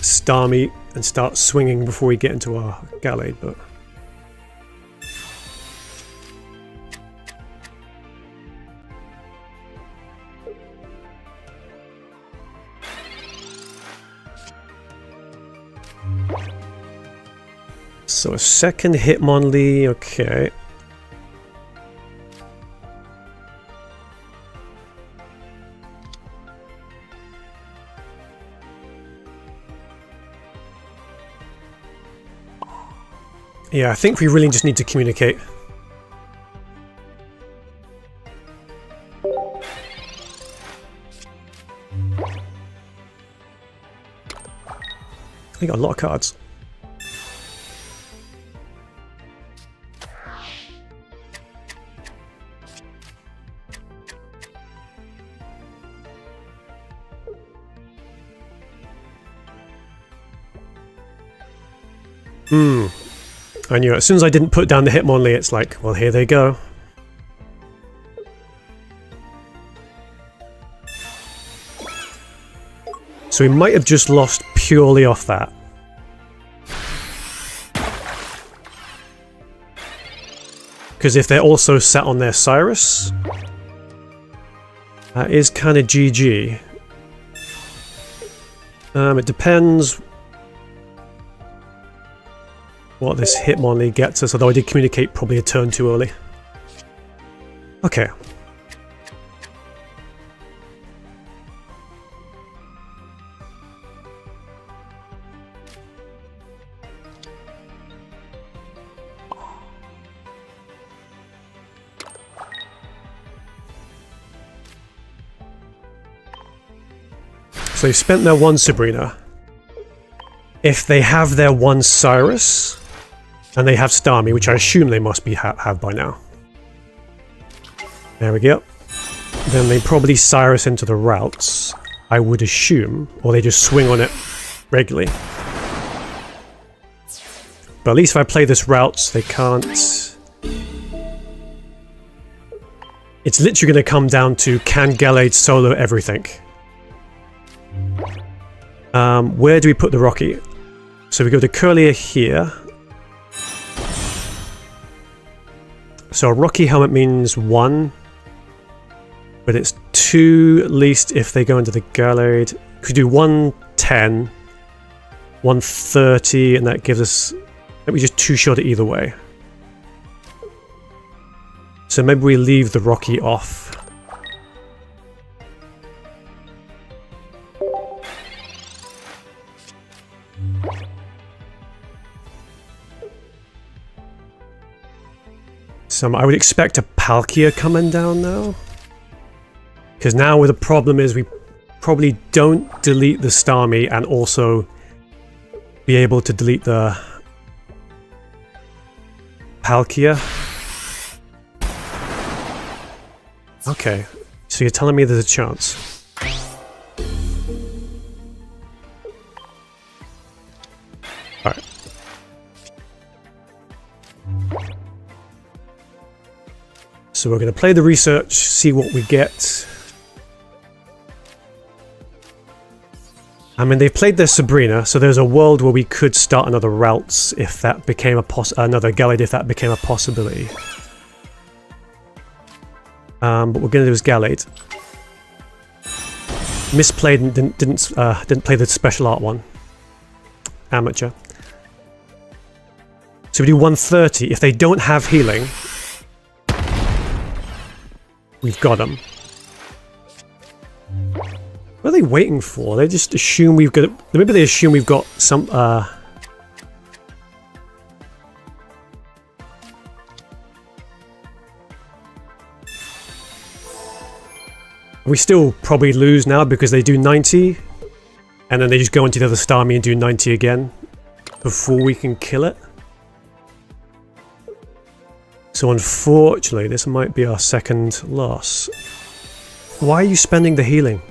Starmie and start swinging before we get into our Gallade, but... So a second Hitmonlee, okay. Yeah, I think we really just need to communicate. I got a lot of cards. I knew it. As soon as I didn't put down the Hitmonlee, it's like, well, here they go. So we might have just lost purely off that. Because if they're also sat on their Cyrus, that is kind of GG. It depends what this Hitmonlee gets us, although I did communicate probably a turn too early. Okay. So they've spent their one Sabrina. If they have their one Cyrus, and they have Starmie, which I assume they must be have by now. There we go. Then they probably Cyrus into the routes, I would assume, or they just swing on it regularly. But at least if I play this routes, they can't... It's literally going to come down to, can Gallade solo everything? Where do we put the Rocky? So we go to Curlier here. So a Rocky helmet means 1, but it's 2 at least if they go into the Gallade. Could do 110, 130, and that gives us... Maybe just 2-shot it either way. So maybe we leave the Rocky off. I would expect a Palkia coming down now. Because now where the problem is we probably don't delete the Starmie and also be able to delete the Palkia. Okay, so you're telling me there's a chance. Alright. So we're going to play the research, see what we get. I mean, they've played their Sabrina, so there's a world where we could start another routes if that became another Gallade if that became a possibility. But what we're going to do is Gallade. Misplayed and didn't play the special art one. Amateur. So we do 130. If they don't have healing, we've got them. What are they waiting for? They just assume we've got... Maybe they assume we've got some... We still probably lose now because they do 90 and then they just go into the other Starmie and do 90 again before we can kill it. So unfortunately this might be our second loss. Why are you spending the healing?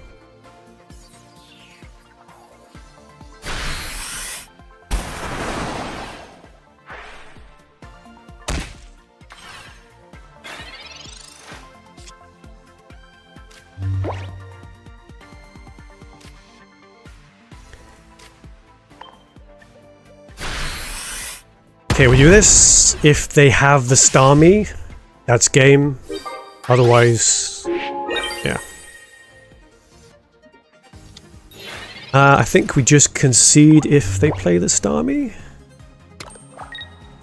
Okay, we do this. If they have the Starmie, that's game. Otherwise, yeah. I think we just concede if they play the Starmie.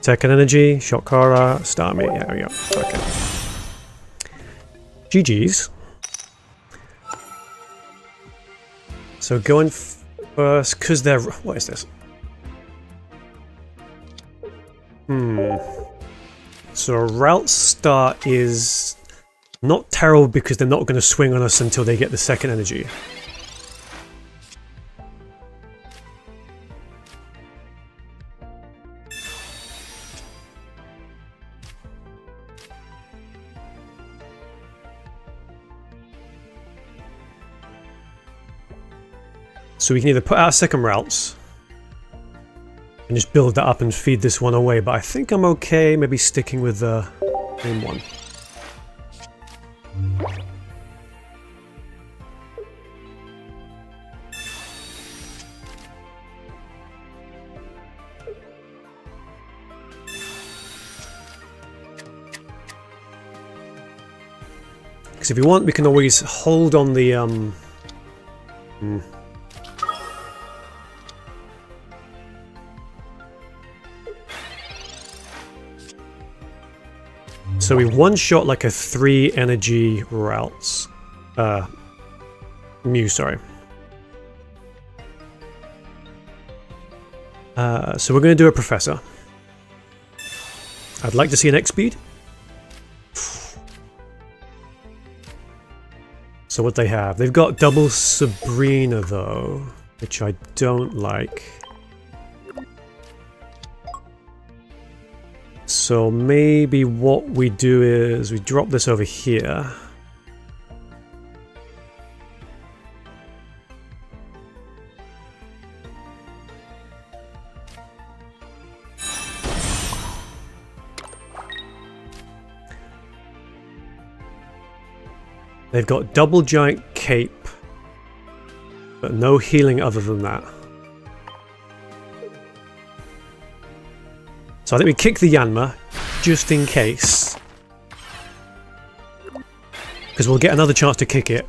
Second Energy, Shokara, Starmie. Yeah, there we go. Okay. GG's. So going first, because they're... What is this? So a route start is not terrible because they're not going to swing on us until they get the second energy. So we can either put out second routes and just build that up and feed this one away, but I think I'm okay maybe sticking with the main one. Because if you want, we can always hold on the So we one-shot like a 3 energy routes. Mew, sorry. So we're going to do a Professor. I'd like to see an X-Speed. So what they have? They've got double Sabrina though, which I don't like. So maybe what we do is we drop this over here. They've got double giant cape, but no healing other than that. So I think we kick the Yanma, just in case. Because we'll get another chance to kick it,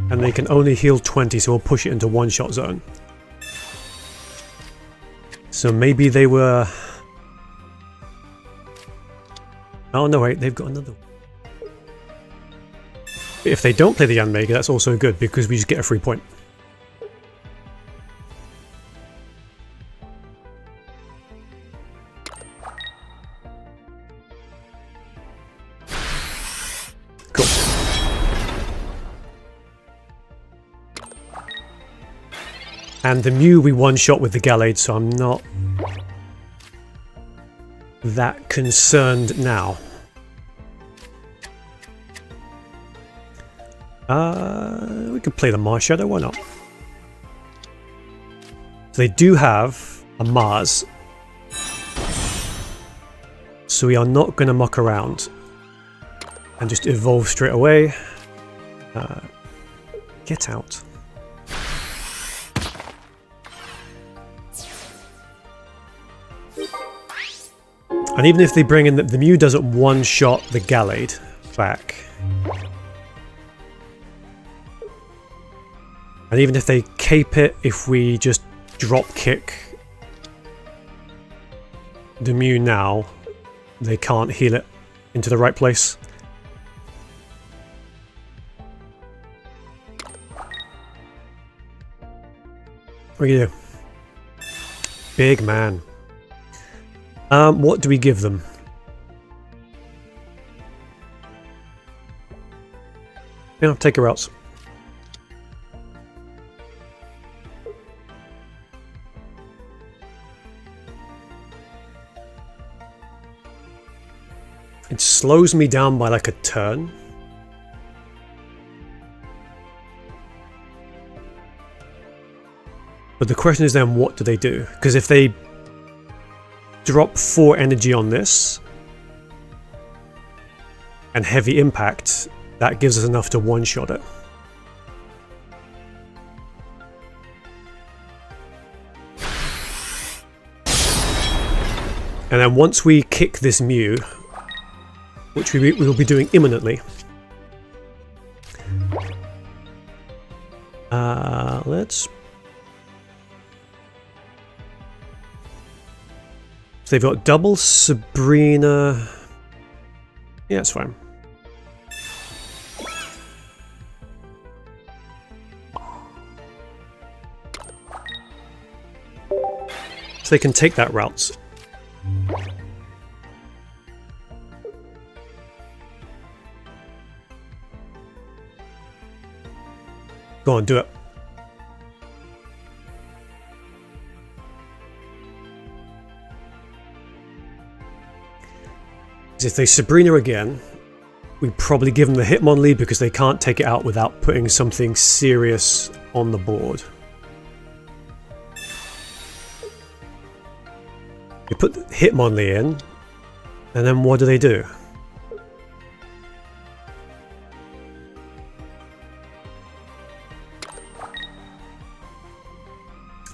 and they can only heal 20, so we'll push it into one-shot zone. So maybe they were... Oh no, wait, they've got another one. If they don't play the Yanmega, that's also good, because we just get a free point. Cool. And the Mew we one-shot with the Gallade, so I'm not that concerned now. We could play the Marshadow, why not? So they do have a Mars. So we are not going to muck around and just evolve straight away. Get out. And even if they bring in the Mew doesn't one-shot the Gallade back. And even if they cape it, if we just drop kick the Mew now, they can't heal it into the right place. What do you do? Big man. What do we give them? Yeah, take her out. It slows me down by like a turn. But the question is then, what do they do? Because if they drop 4 energy on this and heavy impact, that gives us enough to one-shot it. And then once we kick this Mew, which we will be doing imminently, let's... So they've got double Sabrina. Yeah, it's fine. So they can take that route. Go on, do it. If they Sabrina again, we probably give them the Hitmon lead because they can't take it out without putting something serious on the board. We put the Hitmonlee in, and then what do?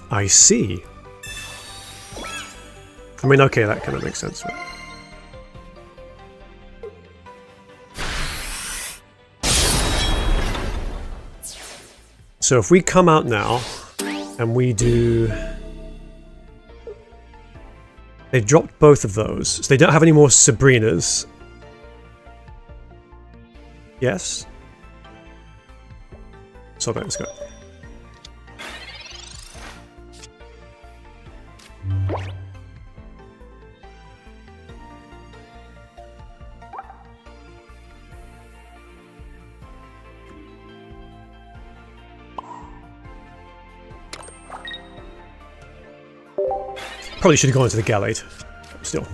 I see. I mean, okay, that kind of makes sense, right? So if we come out now, and we do... They've dropped both of those, so they don't have any more Sabrinas. Yes? So let's go. Probably should have gone to the Gallade. Still.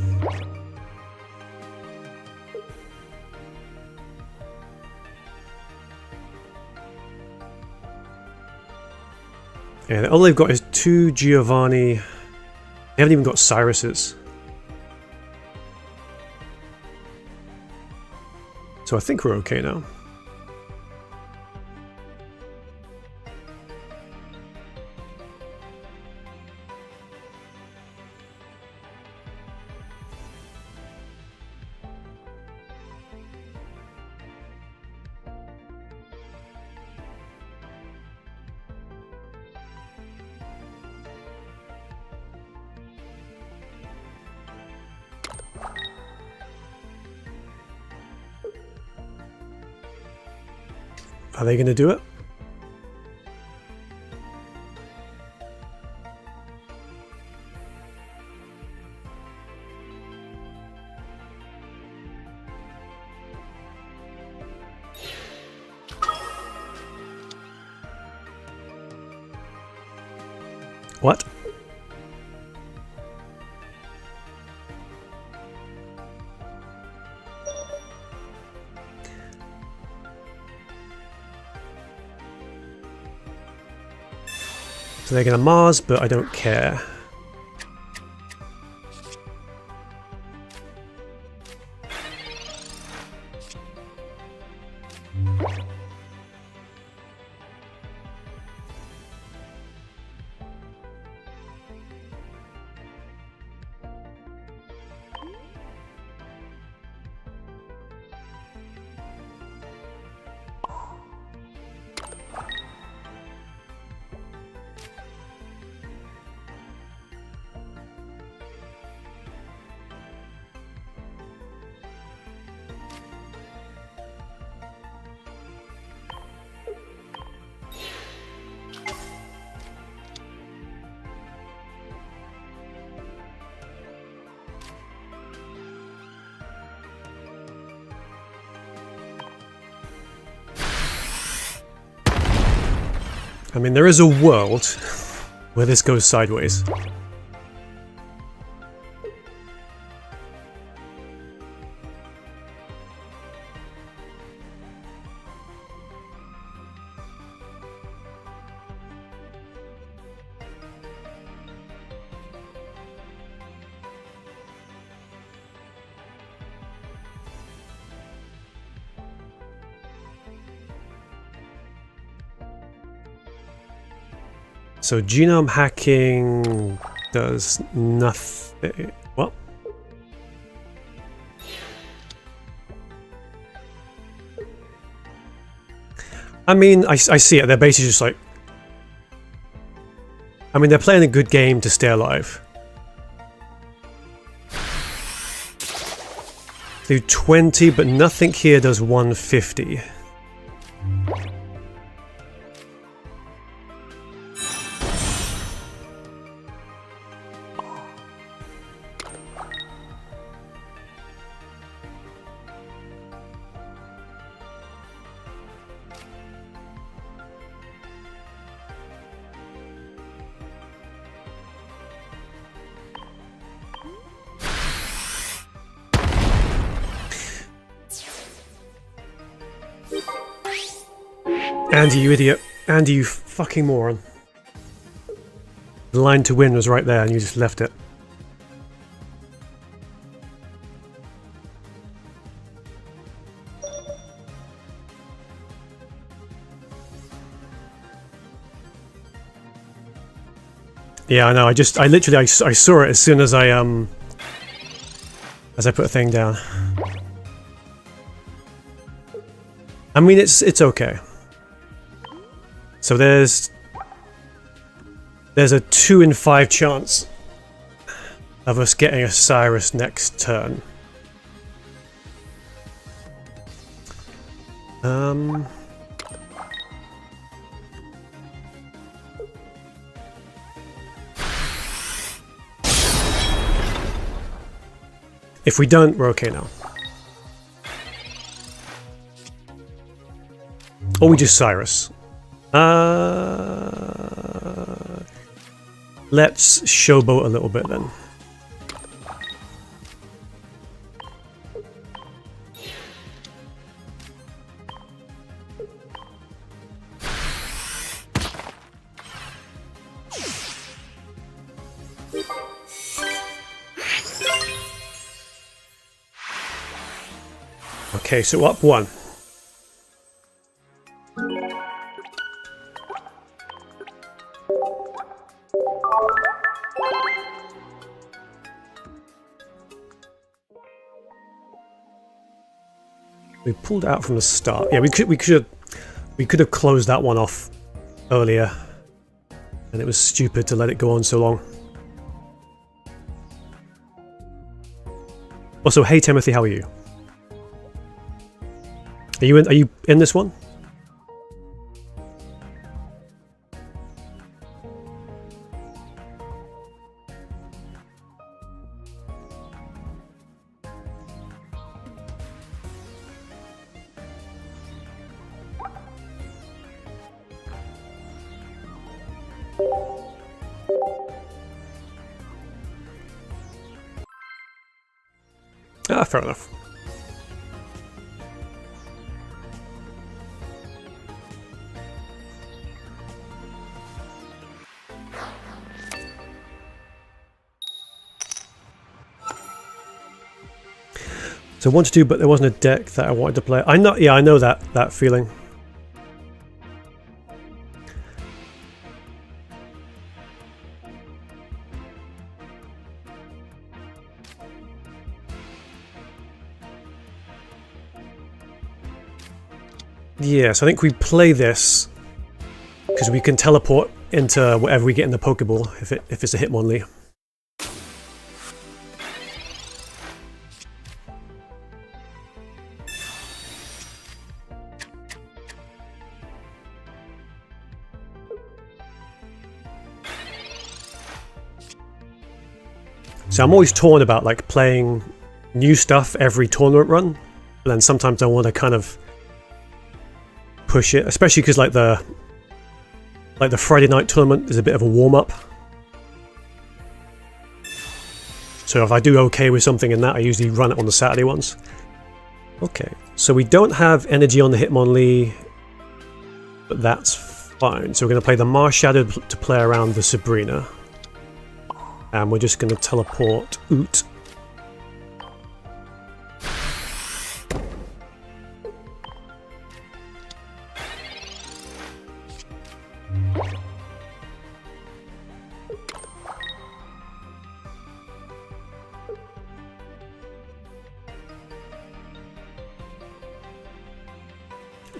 Yeah, all they've got is 2 Giovanni. They haven't even got Cyrus's. So I think we're okay now. Are they going to do it? What? So they're going to Mars, but I don't care. I mean, there is a world where this goes sideways. So genome hacking does nothing. What? I mean, I see it. They're basically just like... I mean, they're playing a good game to stay alive. Do 20, but nothing here does 150. Andy, you idiot. Andy, you fucking moron. The line to win was right there and you just left it. Yeah, I know. I saw it as soon as I put a thing down. I mean, it's okay. So there's a 2 in 5 chance of us getting a Cyrus next turn. If we don't, we're okay now. Or we just Cyrus. Let's showboat a little bit then. Okay, so up 1. We pulled out from the start. Yeah, we could have closed that one off earlier, and it was stupid to let it go on so long. Also, hey Timothy, how are you? Are you in this one? Ah, fair enough. So I wanted to, but there wasn't a deck that I wanted to play. I know that feeling. Yes, I think we play this because we can teleport into whatever we get in the Pokeball if it's a Hitmonlee. So I'm always torn about like playing new stuff every tournament run, but then sometimes I want to kind of push it, especially because like Like the Friday night tournament is a bit of a warm-up. So if I do okay with something in that, I usually run it on the Saturday ones. Okay, so we don't have energy on the Hitmonlee, but that's fine. So we're going to play the Marshadow to play around the Sabrina. And we're just going to teleport Oot.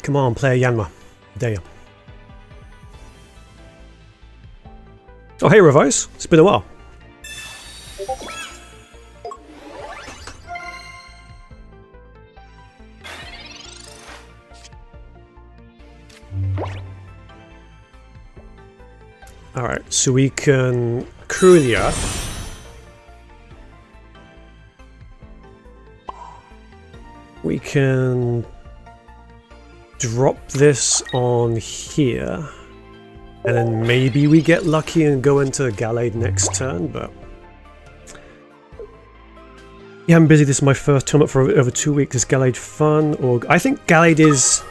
Come on, play a Yanma. Dare you. Oh, hey, Revise. It's been a while. Alright, so we can Cruelia. We can drop this on here, and then maybe we get lucky and go into Gallade next turn, but yeah, I'm busy. This is my first tournament for over 2 weeks. Is Gallade fun? Or I think Gallade is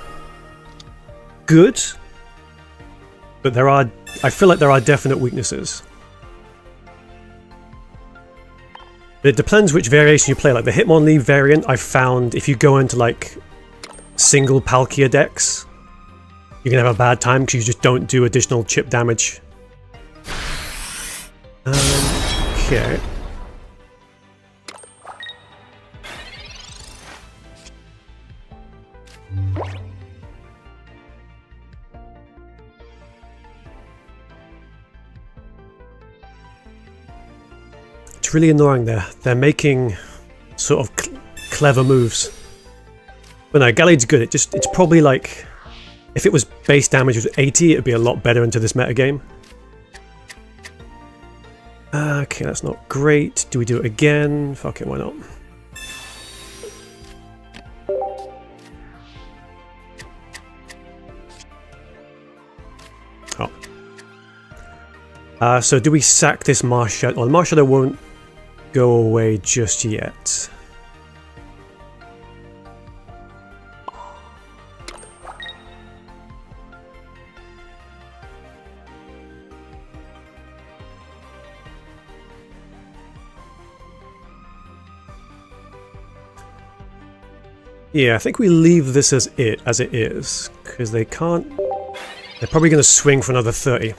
good, but I feel like there are definite weaknesses. It depends which variation you play. Like the Hitmonlee variant, I found if you go into like single Palkia decks, you're gonna have a bad time because you just don't do additional chip damage. Okay. It's really annoying there. They're making sort of clever moves. But no, Gallade's good. It's probably like, if it was base damage was 80, it'd be a lot better into this metagame. Okay, that's not great. Do we do it again? Fuck it, why not? Oh. So do we sack this Marshadow? Well, the Marshadow won't go away just yet. Yeah, I think we leave this as it is, because they can't... They're probably going to swing for another 30.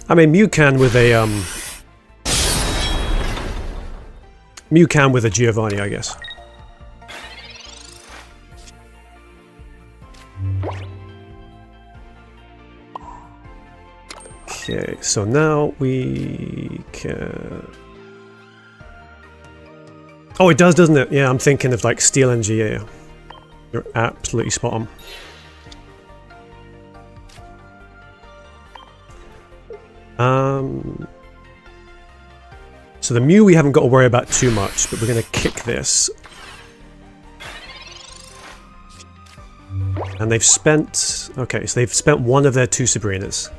I mean, Mucan with a Mucan with a Giovanni, I guess. Okay, so now we can... Oh, it does, doesn't it? Yeah, I'm thinking of like Steel NGA. You're absolutely spot on. So the Mew we haven't got to worry about too much, but we're going to kick this. And they've spent... Okay, so they've spent one of their 2 Sabrinas.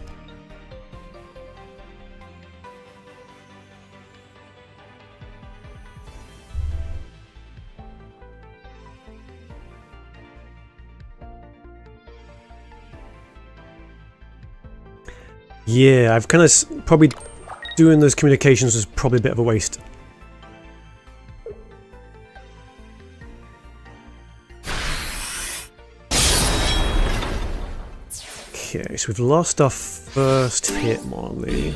Yeah, I've kind of probably... Doing those communications was probably a bit of a waste. Okay, so we've lost our first Hitmonlee.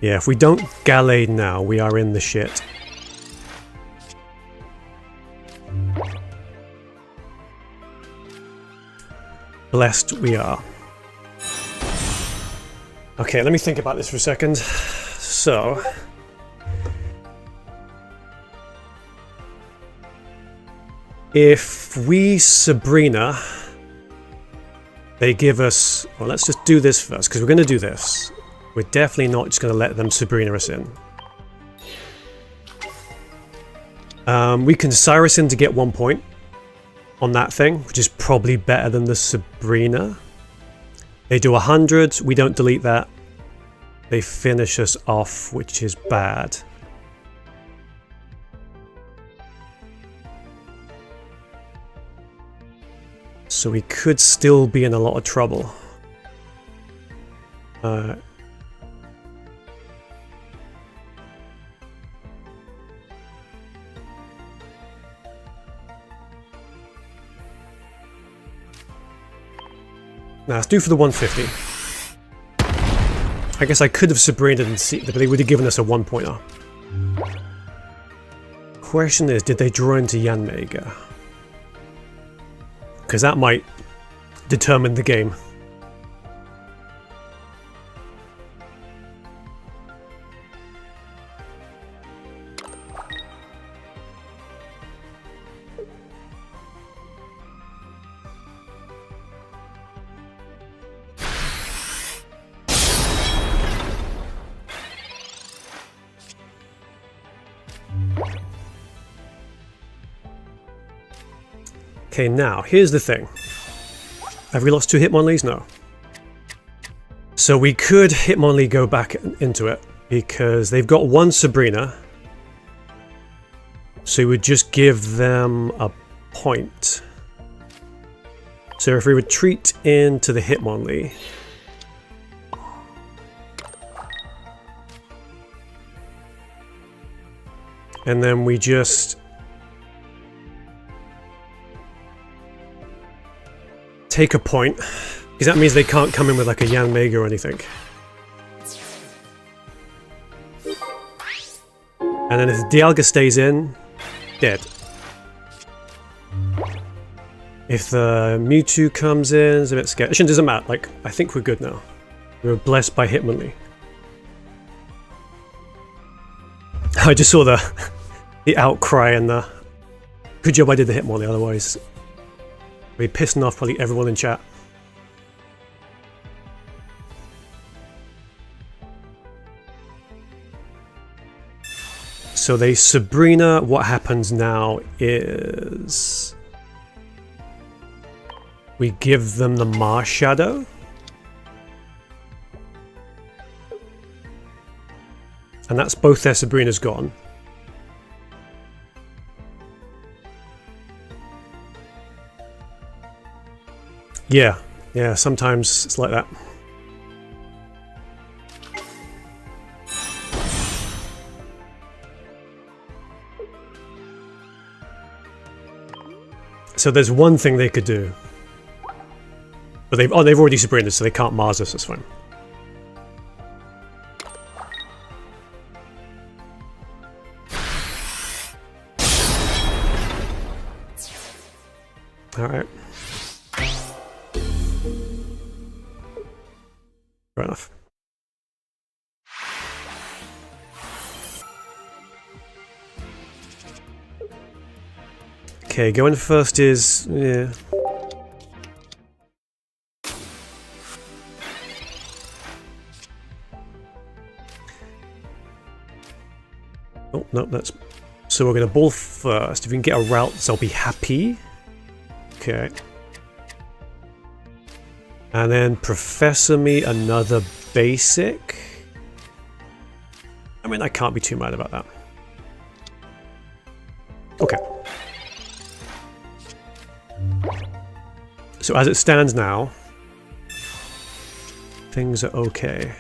Yeah, if we don't Gallade now, we are in the shit. Blessed we are. Okay, let me think about this for a second. So... If we Sabrina, they give us... Well, let's just do this first, because we're going to do this. We're definitely not just going to let them Sabrina us in. We can Cyrus in to get 1 point on that thing, which is probably better than the Sabrina. They do 100, we don't delete that. They finish us off, which is bad. So we could still be in a lot of trouble. Now let's do for the 150. I guess I could have Sabrina and see, but they would have given us a 1-pointer. Question is, did they draw into Yanmega? Because that might determine the game. Okay, now, here's the thing. Have we lost 2 Hitmonlees? No. So we could Hitmonlee go back into it, because they've got 1 Sabrina. So we would just give them a point. So if we retreat into the Hitmonlee... and then we just... take a point, because that means they can't come in with like a Yanmega or anything. And then if Dialga stays in, dead. If the Mewtwo comes in, it's a bit scary. It doesn't matter, like, I think we're good now. We were blessed by Hitmonlee. I just saw the outcry and the... Good job I did the Hitmonlee, otherwise... we're pissing off probably everyone in chat. So they Sabrina, what happens now is... we give them the Mars Shadow. And that's both their Sabrinas gone. Yeah, sometimes it's like that. So there's one thing they could do. But they've already Sabrinaed, so they can't Mars us, that's fine. Alright. Fair enough. Okay, going first is... yeah. Oh, no, that's... so we're going to ball first. If we can get a route, so I'll be happy. Okay. And then Professor me another basic. I mean, I can't be too mad about that. Okay. So as it stands now, things are okay.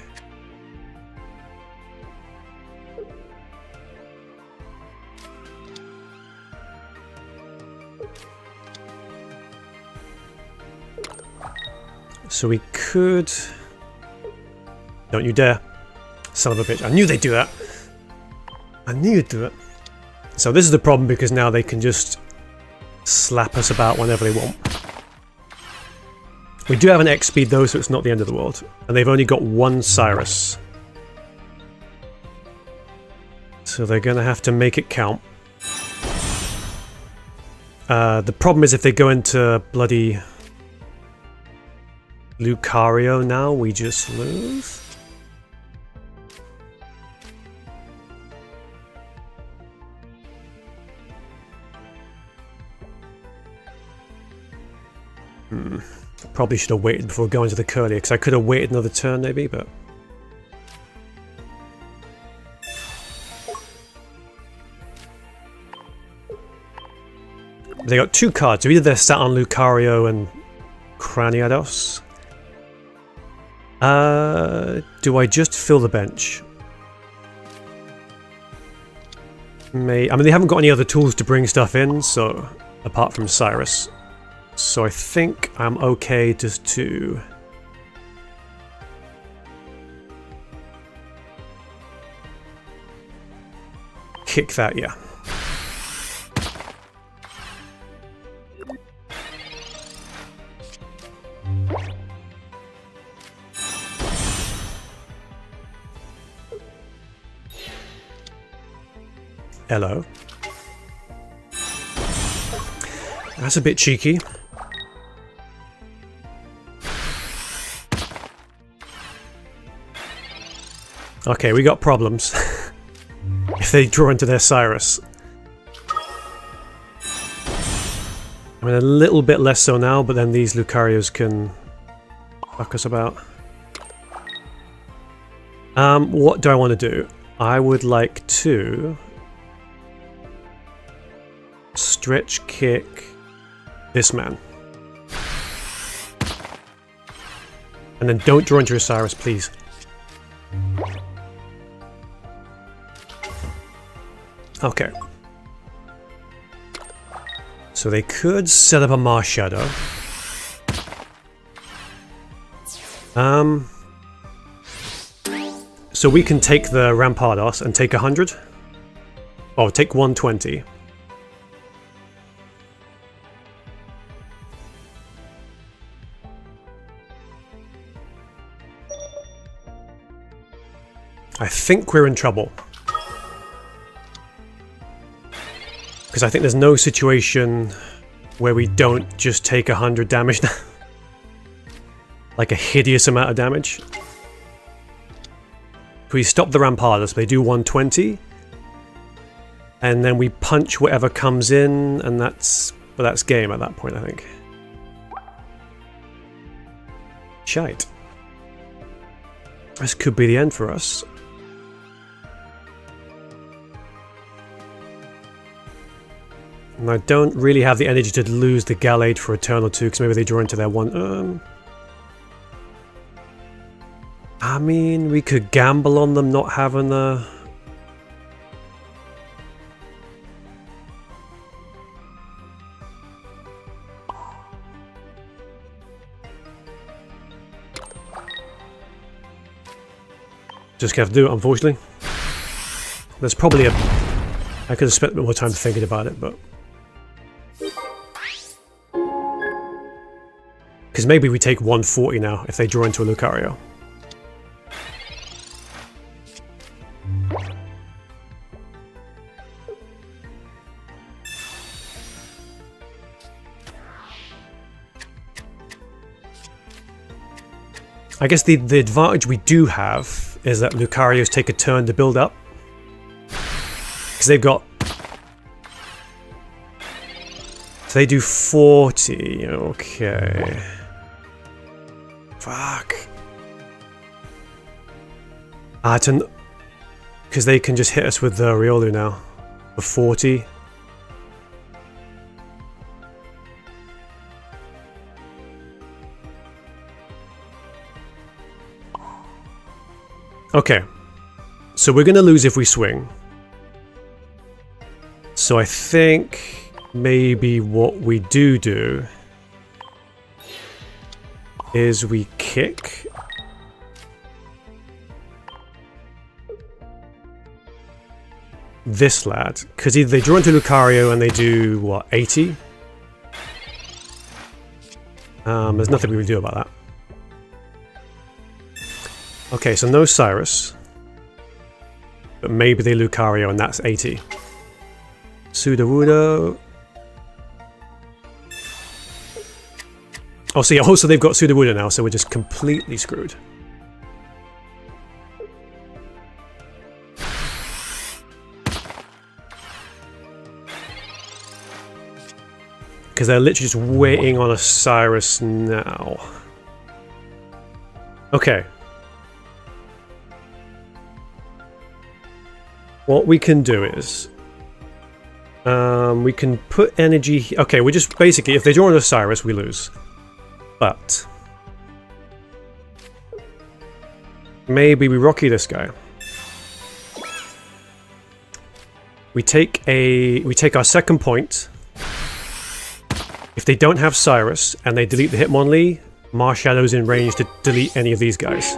So we could... don't you dare. Son of a bitch. I knew they'd do that. I knew you'd do it. So this is the problem, because now they can just slap us about whenever they want. We do have an X speed though, so it's not the end of the world. And they've only got 1 Cyrus. So they're going to have to make it count. The problem is if they go into bloody Lucario now, we just lose. Probably should have waited before going to the Curly, because I could have waited another turn maybe, but... They got two cards, so either they're sat on Lucario and Craniados. Do I just fill the bench? I mean, they haven't got any other tools to bring stuff in, so apart from Cyrus. So I think I'm okay just to... kick that, yeah. Hello. That's a bit cheeky. Okay, we got problems. If they draw into their Cyrus. I mean, a little bit less so now, but then these Lucarios can fuck us about. What do I want to do? I would like to stretch kick this man. And then don't draw into your Cyrus, please. Okay. So they could set up a Mars Shadow. So we can take the Rampardos and take 100? Oh, take 120. I think we're in trouble. Because I think there's no situation where we don't just take 100 damage now. Like a hideous amount of damage. If we stop the Rampardos, they do 120. And then we punch whatever comes in, and that's... But that's game at that point, I think. Shite. This could be the end for us. And I don't really have the energy to lose the Gallade for a turn or two, because maybe they draw into their one... I mean, we could gamble on them not having a... Just gonna have to do it, unfortunately. There's probably a... I could have spent a bit more time thinking about it, but... Because maybe we take 140 now, if they draw into a Lucario. I guess the advantage we do have is that Lucarios take a turn to build up. Because they've got... So they do 40, okay. Fuck. Because they can just hit us with the Riolu now. For 40. Okay, so we're going to lose if we swing. So I think maybe what we do is we kick. This lad, because either they draw into Lucario and they do, what, 80? There's nothing we can do about that. Okay, so no Cyrus. But maybe they Lucario and that's 80. Sudowoodo. Oh, so yeah, also they've got Sudowoodo now, so we're just completely screwed. Because they're literally just waiting on a Cyrus now. Okay. What we can do is... we can put energy... Okay, we just basically, if they draw an Osiris, we lose. But... maybe we Rocky this guy. We take our second point. If they don't have Cyrus, and they delete the Hitmonlee, Marshadow's in range to delete any of these guys.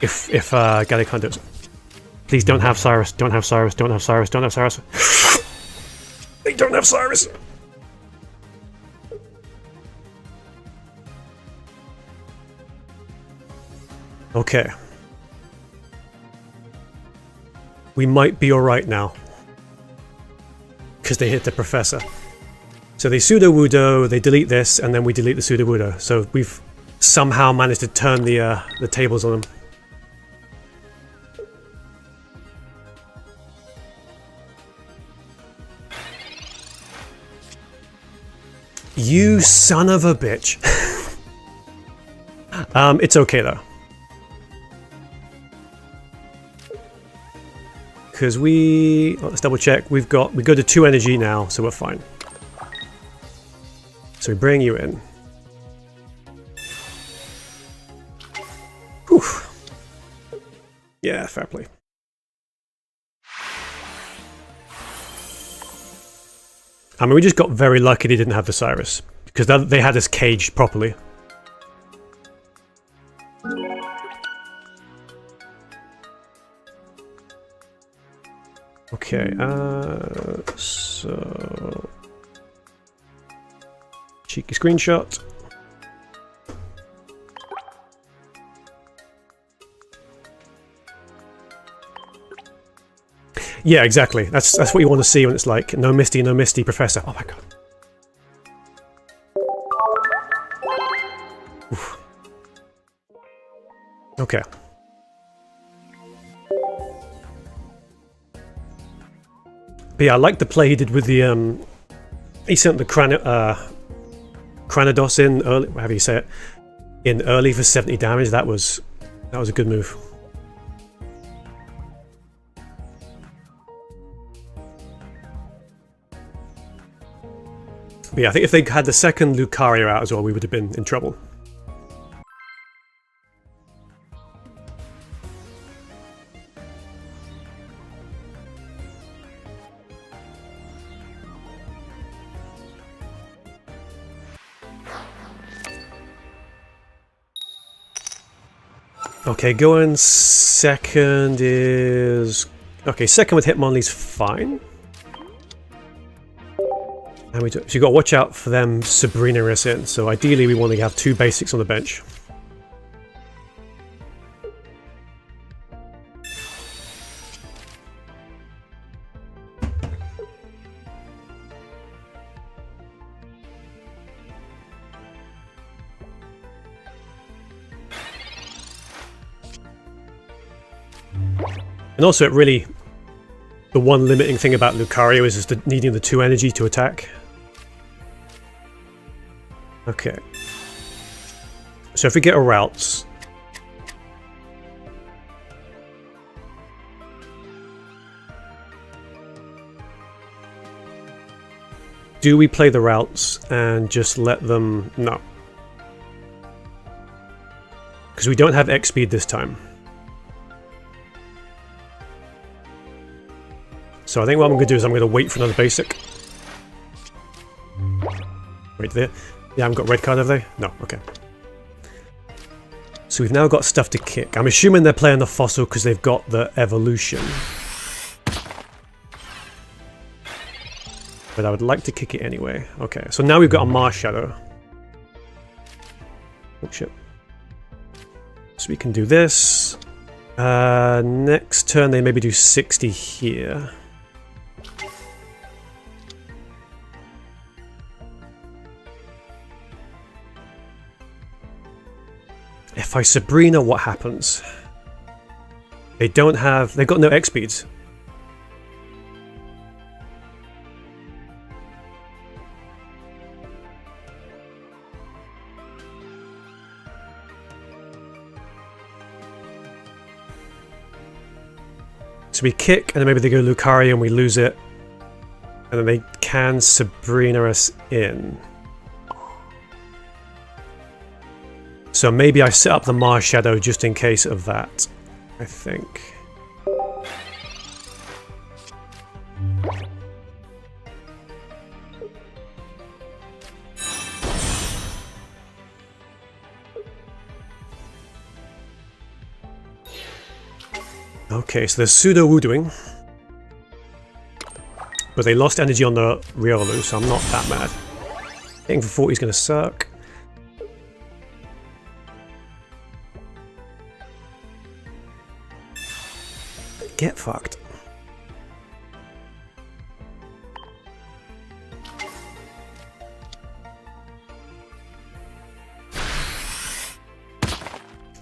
If Gallade can't do it. Please don't have Cyrus, don't have Cyrus, don't have Cyrus, don't have Cyrus. They don't have Cyrus! Okay. We might be alright now. Because they hit the Professor. So they Sudowoodo, they delete this, and then we delete the Sudowoodo. So we've somehow managed to turn the tables on them. You son of a bitch. It's okay though. Because let's double check, we go to 2 energy now, so we're fine. So we bring you in. Whew. Yeah, fair play. I mean, we just got very lucky they didn't have the Cyrus, because they had us caged properly. Okay, so... cheeky screenshot. Yeah, exactly. That's what you want to see when it's like, no Misty, Professor. Oh my god. Oof. Okay. But yeah, I like the play he did with the, he sent the Kranados in early, however you say it, in early for 70 damage. That was a good move. But yeah, I think if they had the second Lucario out as well, we would have been in trouble. Okay, going second is... okay, second with Hitmonlee's fine. And so you've got to watch out for them Sabrina us in, so ideally we want to have 2 basics on the bench. And also it really... the one limiting thing about Lucario is just needing the 2 energy to attack. Okay. So if we get a routes... do we play the routes and just let them... no. Because we don't have X speed this time. So I think what I'm going to do is I'm going to wait for another basic. Right there. Yeah, I haven't got red card, have they? No, okay. So we've now got stuff to kick. I'm assuming they're playing the fossil because they've got the evolution. But I would like to kick it anyway. Okay, so now we've got a Marshadow. Oh shit. So we can do this. Next turn they maybe do 60 here. If I Sabrina, what happens? They've got no X speeds. So we kick, and then maybe they go Lucario and we lose it. And then they can Sabrina us in. So maybe I set up the Mars Shadow just in case of that, I think. Okay, so there's pseudo Woodoing. But they lost energy on the Riolu, so I'm not that mad. Hitting for 40 is going to suck. Get fucked.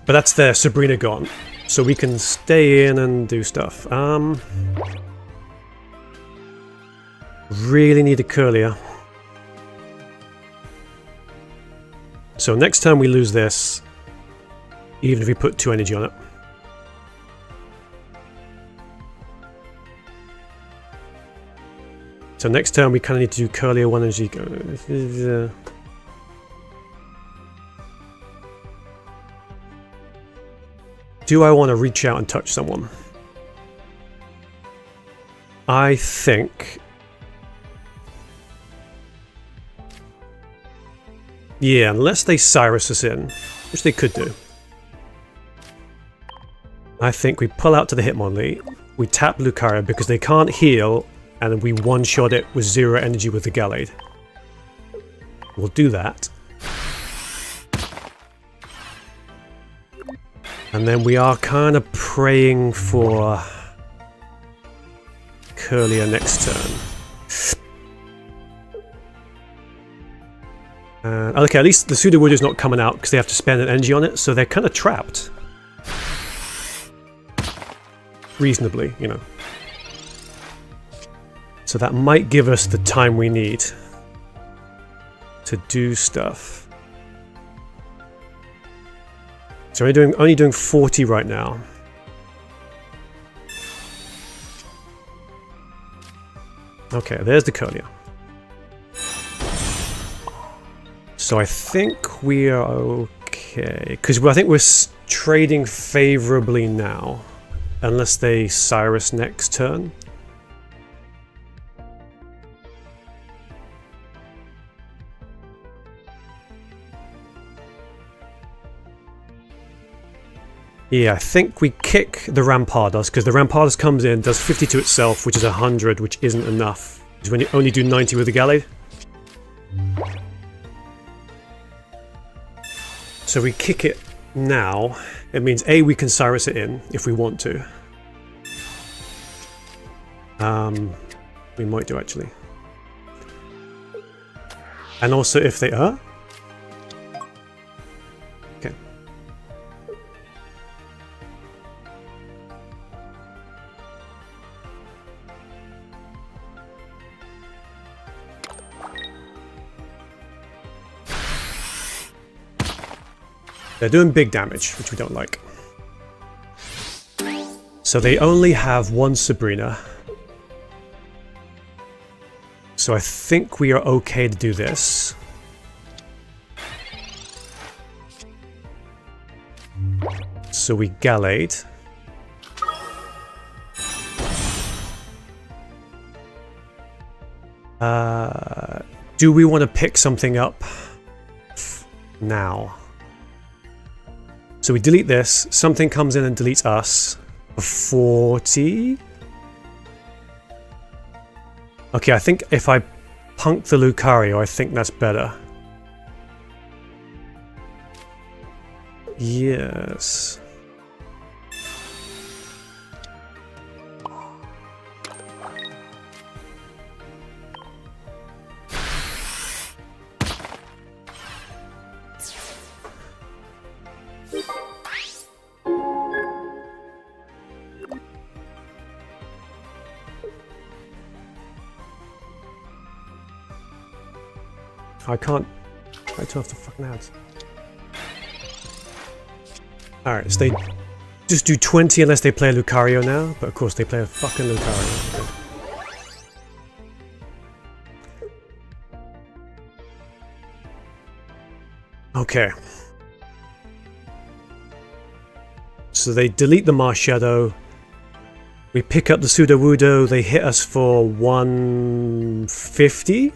But that's their Sabrina gone. So we can stay in and do stuff. Really need a Curlier. So next time we lose this, even if we put 2 energy on it. So next turn we kind of need to do Curlier 1 energy. Do I want to reach out and touch someone? I think... yeah, unless they Cyrus us in, which they could do. I think we pull out to the Hitmonlee, we tap Lucario because they can't heal, and then we one-shot it with 0 energy with the Gallade. We'll do that. And then we are kind of praying for Curlier next turn. Okay, at least the Sudowoodo is not coming out because they have to spend an energy on it, so they're kind of trapped. Reasonably, you know. So that might give us the time we need to do stuff. So we're only doing 40 right now. Okay, there's the Curlier. So I think we are okay. Because I think we're trading favorably now. Unless they Cyrus next turn. Yeah, I think we kick the Rampardos, because the Rampardos comes in, does 50 to itself, which is 100, which isn't enough. Because when you only do 90 with the Gallade. So we kick it now. It means A, we can Cyrus it in, if we want to. We might do, actually. And also if they are... okay. They're doing big damage, which we don't like. So they only have 1 Sabrina. So I think we are okay to do this. So we Gallade. Do we want to pick something up now? So we delete this, something comes in and deletes us. 40? Okay, I think if I punk the Lucario, I think that's better. Yes. I can't. I turn off the fucking ads. Alright, so they just do 20 unless they play Lucario now, but of course they play a fucking Lucario. Okay. So they delete the Marshadow. We pick up the Sudowoodo, they hit us for 150?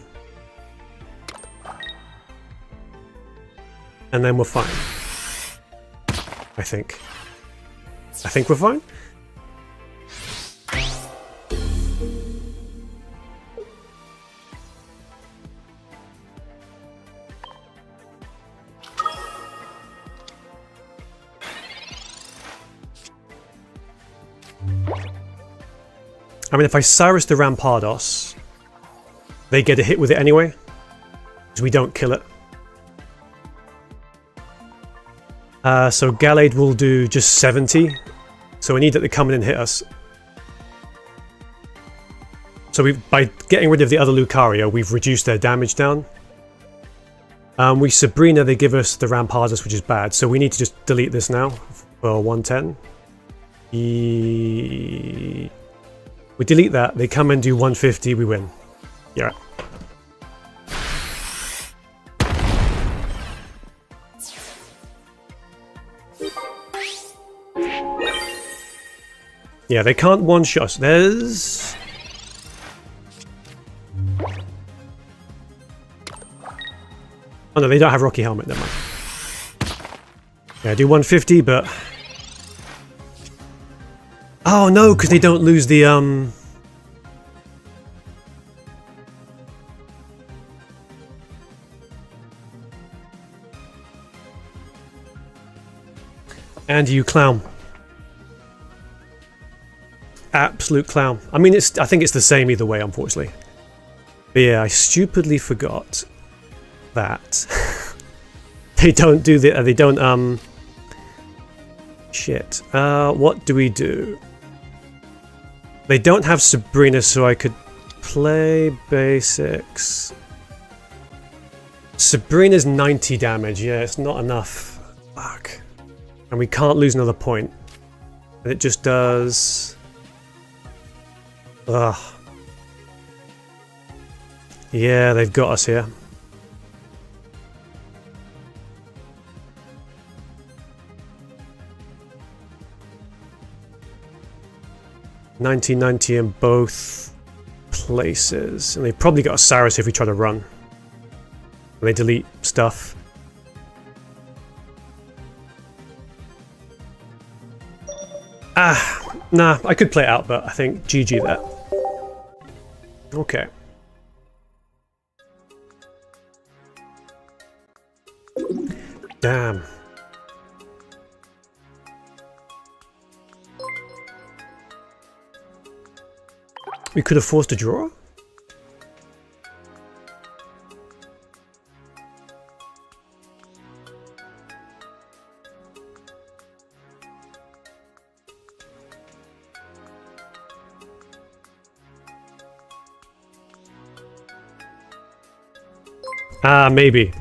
And then we're fine. I think. I think we're fine? I mean, if I Cyrus the Rampardos, they get a hit with it anyway, because we don't kill it. So Gallade will do just 70, so we need that they come in and hit us. So by getting rid of the other Lucario, we've reduced their damage down. We Sabrina, they give us the Rampardos, which is bad, so we need to just delete this now for 110. We delete that, they come and do 150, we win. Yeah. Yeah, they can't one-shot us. There's... Oh no, they don't have Rocky Helmet, never mind. Yeah, I do 150, but... Oh no, because they don't lose the And you clown. Absolute clown. I mean, I think it's the same either way, unfortunately. But yeah, I stupidly forgot that they don't do the they don't shit. What do we do? They don't have Sabrina, so I could play basics. Sabrina's 90 damage. Yeah, it's not enough. Fuck. And we can't lose another point. And it just does... Ugh. Yeah, they've got us here. $19.90 in both places. And they've probably got a Cyrus if we try to run. And they delete stuff. Nah, I could play it out, but I think GG that. Okay. Damn. We could have forced a draw? Maybe.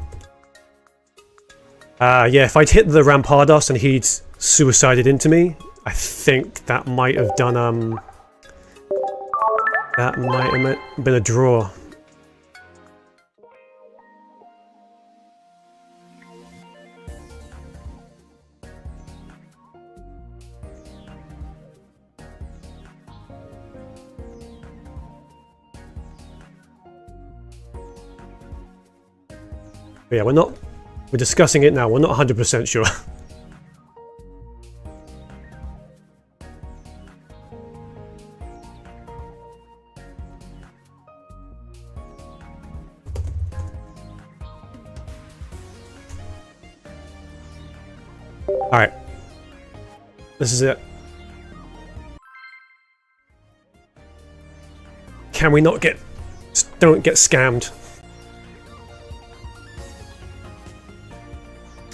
Yeah, if I'd hit the Rampardos and he'd suicided into me, I think that might have done, that might have been a draw. But yeah, we're discussing it now, we're not 100% sure. Alright. This is it. Can we not get... Don't get scammed.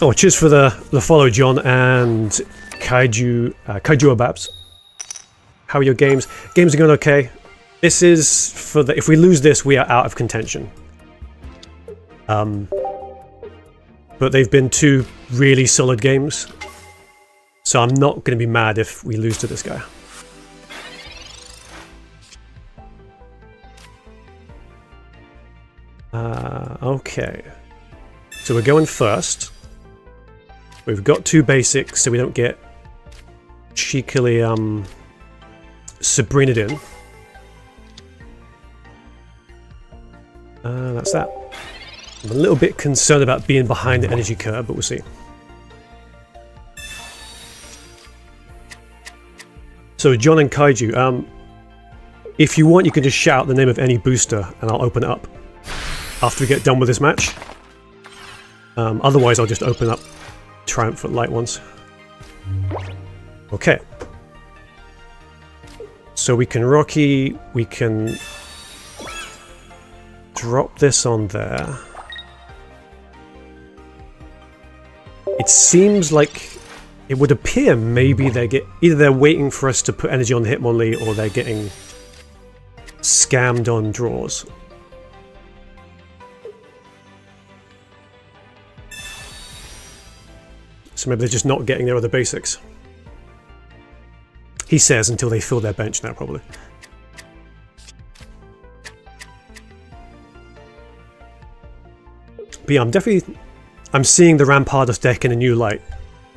Oh, cheers for the follow, John, and Kaiju Babs. How are your games? Games are going okay. This is for the... If we lose this, we are out of contention. But they've been 2 really solid games. So I'm not going to be mad if we lose to this guy. Okay. So we're going first. We've got 2 basics, so we don't get cheekily Sabrina'd in. That's that. I'm a little bit concerned about being behind the energy curve, but we'll see. So John and Kaiju, if you want, you can just shout the name of any booster, and I'll open it up after we get done with this match. Otherwise, I'll just open up Triumphant Light ones. Okay. So we can Rocky, we can drop this on there. It seems like it would appear maybe either they're waiting for us to put energy on the Hitmonlee, or they're getting scammed on draws. So maybe they're just not getting their other basics. He says until they fill their bench now, probably. But yeah, I'm seeing the Rampardos deck in a new light.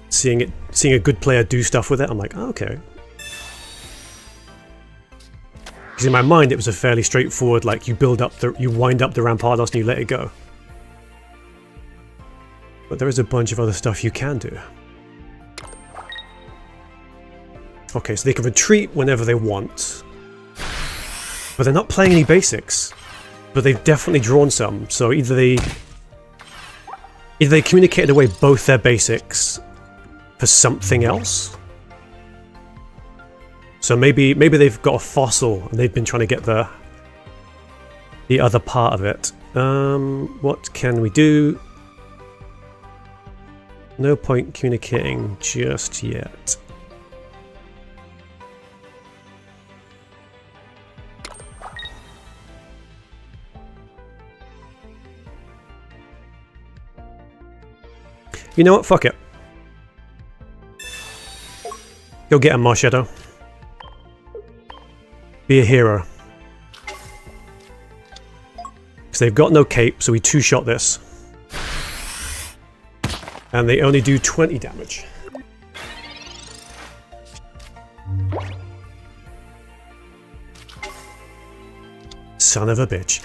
Seeing a good player do stuff with it, I'm like, oh, okay. Because in my mind, it was a fairly straightforward, like you wind up the Rampardos and you let it go. But there is a bunch of other stuff you can do. Okay, so they can retreat whenever they want. But they're not playing any basics. But they've definitely drawn some, so either they communicated away both their basics for something else. So maybe they've got a fossil and they've been trying to get the other part of it. What can we do? No point communicating just yet. You know what? Fuck it. Go get him, Marshadow. Be a hero. Because they've got no cape, so we 2-shot this. And they only do 20 damage. Son of a bitch.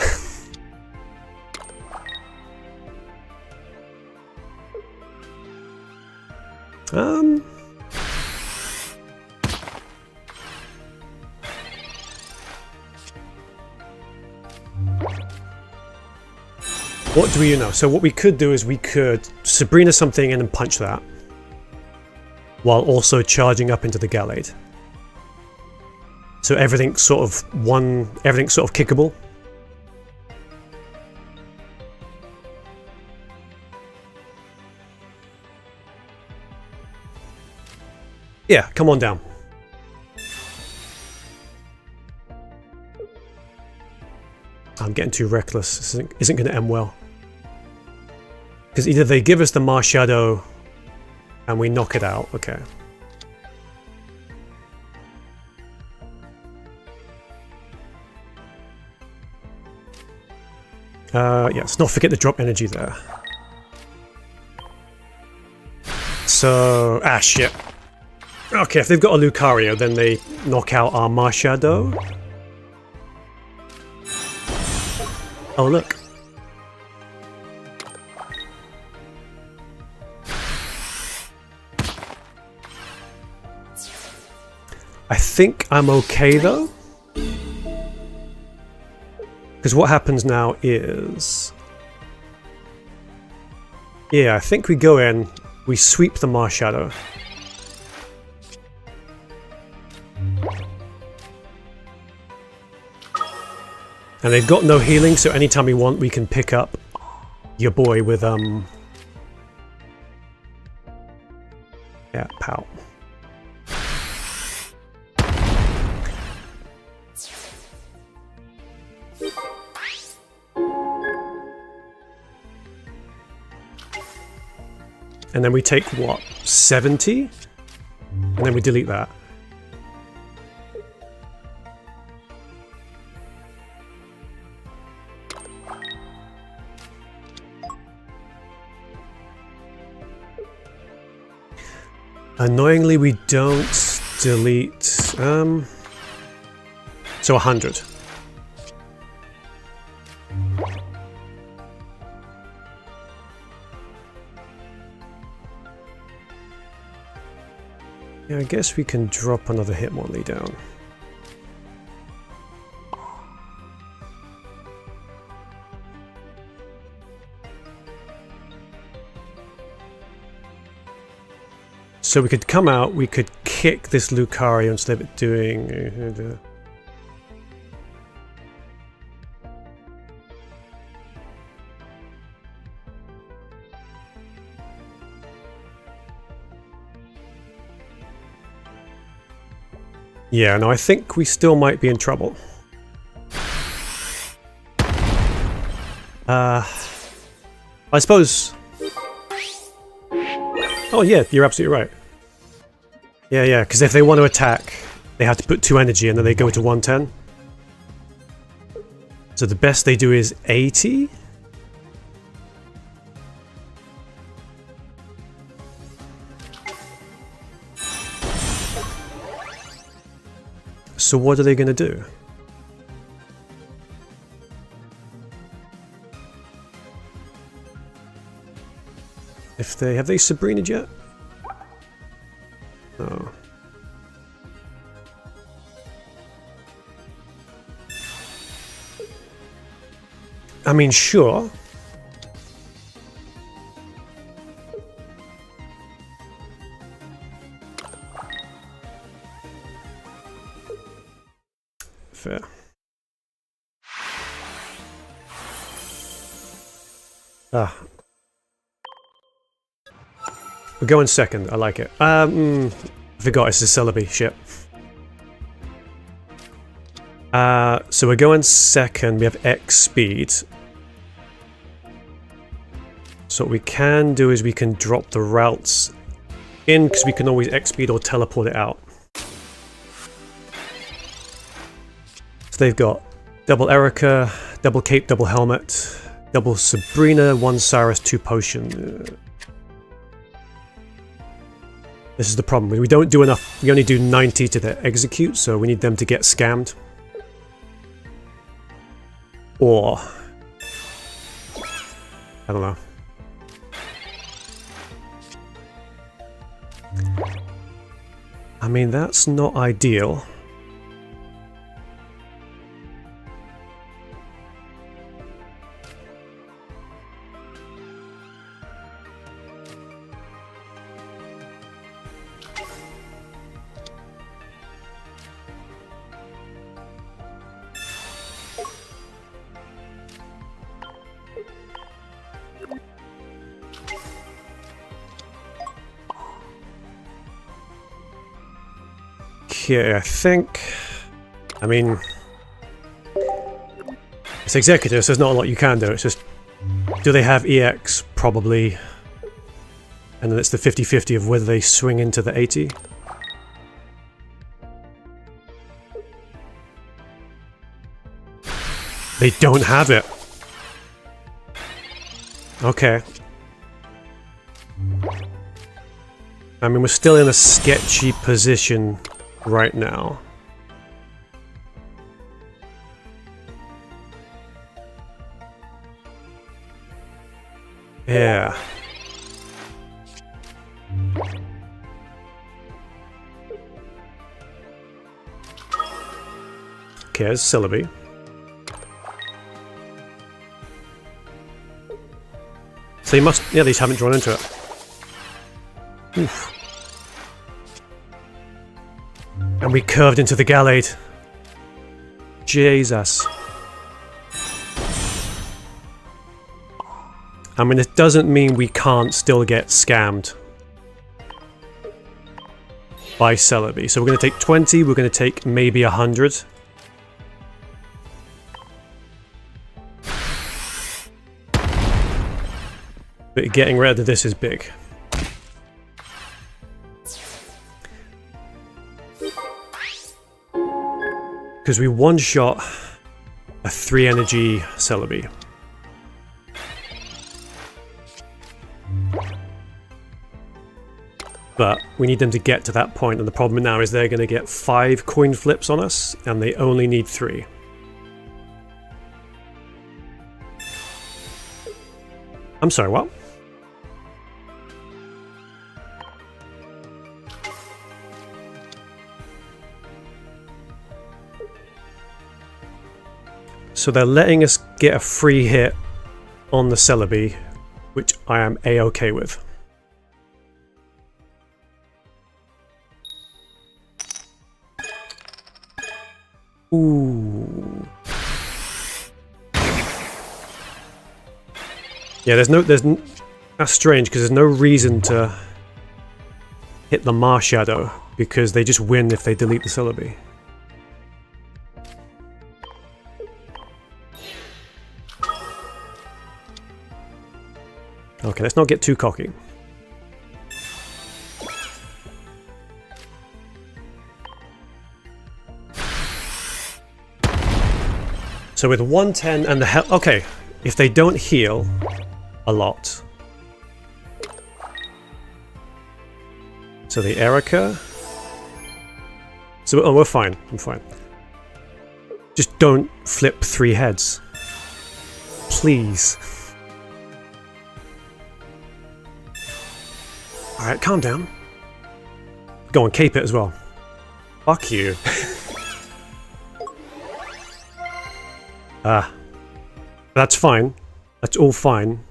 What do we know? So what we could do is we could Sabrina something and then punch that, while also charging up into the Gallade. So everything's sort of kickable. Yeah, come on down. I'm getting too reckless. This isn't going to end well. Because either they give us the Marshadow and we knock it out. Okay. Yeah, let's not forget to drop energy there. So, shit. Okay, if they've got a Lucario, then they knock out our Marshadow. Oh, look. I think I'm okay, though. Because what happens now is... Yeah, I think we go in, we sweep the Marshadow. And they've got no healing, so anytime we want, we can pick up your boy with, yeah, pow. And then we take what? 70? And then we delete that. Annoyingly, we don't delete, so 100. Yeah, I guess we can drop another Hitmonlee down. So we could come out, we could kick this Lucario instead of it doing... Yeah, no, I think we still might be in trouble. I suppose... Oh yeah, you're absolutely right. Yeah, because if they want to attack, they have to put 2 energy and then they go to 110. So the best they do is 80? So what are they going to do? If they... Have they Sabrina'd yet? No. I mean, sure. Fair. Ah. We're going second, I like it. Forgot it's a Celebi, shit. So we're going second, we have X speed. So what we can do is we can drop the routes in, because we can always X speed or teleport it out. So they've got double Erica, double cape, double helmet, double Sabrina, 1 Cyrus, 2 potion. This is the problem. We don't do enough. We only do 90 to the execute, so we need them to get scammed. Or... I don't know. I mean, that's not ideal. Yeah, I think... I mean... It's Exeggutor, so there's not a lot you can do. It's just... Do they have EX? Probably. And then it's the 50-50 of whether they swing into the 80. They don't have it. Okay. I mean, we're still in a sketchy position right now. Yeah. Okay, there's Celebi. So they must... Yeah, these haven't drawn into it. Oof. And we curved into the Gallade. Jesus. I mean, it doesn't mean we can't still get scammed by Celebi. So we're going to take 20, we're going to take maybe 100. But getting rid of this is big. because we one-shot a 3-energy Celebi. But we need them to get to that point, and the problem now is they're going to get 5 coin flips on us, and they only need 3. I'm sorry, what? So they're letting us get a free hit on the Celebi, which I am A-okay with. Ooh. Yeah, that's strange because there's no reason to hit the Marshadow because they just win if they delete the Celebi. Okay, let's not get too cocky. So with 110 and the health... Okay, if they don't heal a lot. So the Erica... So, oh, we're fine. I'm fine. Just don't flip 3 heads. Please. Alright, calm down. Go on, cape it as well. Fuck you. That's fine. That's all fine.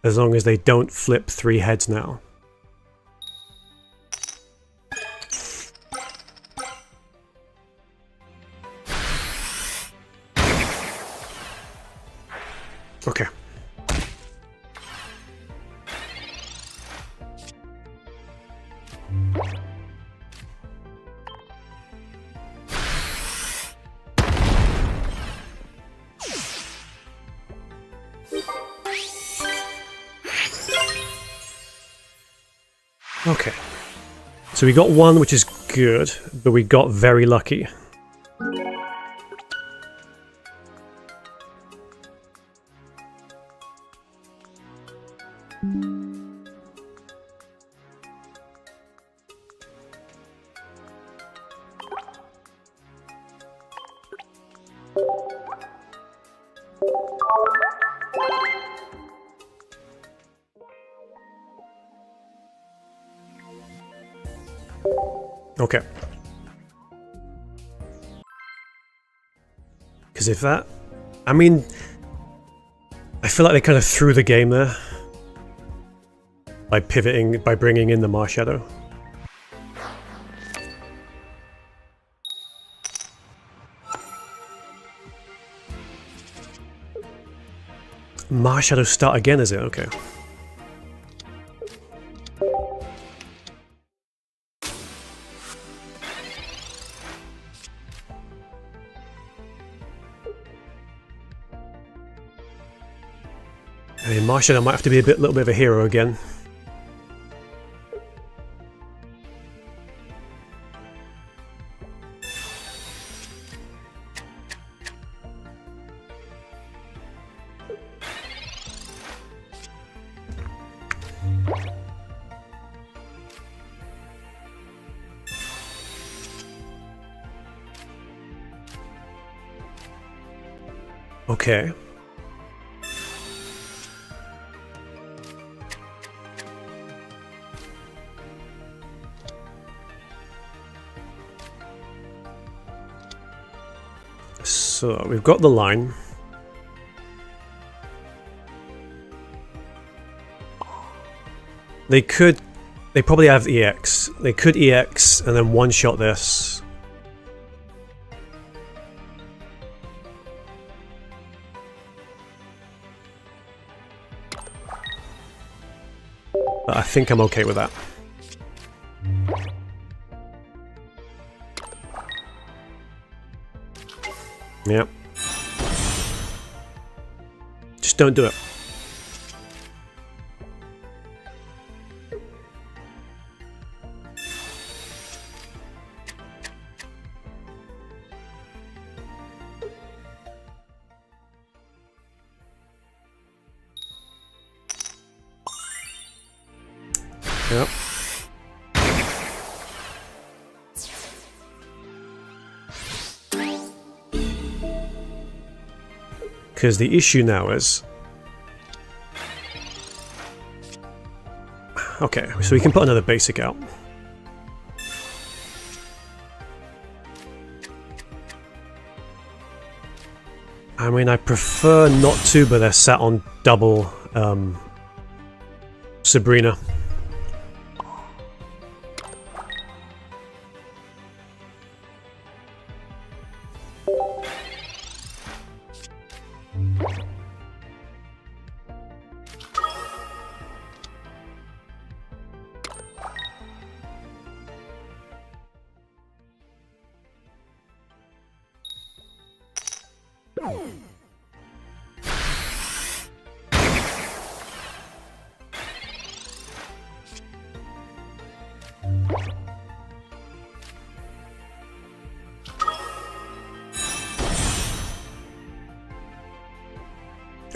As long as they don't flip 3 heads now. Okay. Okay. So we got 1, which is good, but we got very lucky. Okay. Because if that... I mean... I feel like they kind of threw the game there. By pivoting, by bringing in the Marshadow. Marshadow start again, is it? Okay. I mean, Marshadow might have to be a little bit of a hero again. Okay. So we've got the line. They probably have EX. They could EX and then one-shot this. But I think I'm okay with that. Yep. Just don't do it. Yep. Because the issue now is... Okay, so we can put another basic out. I mean, I prefer not to, but they're sat on double Sabrina.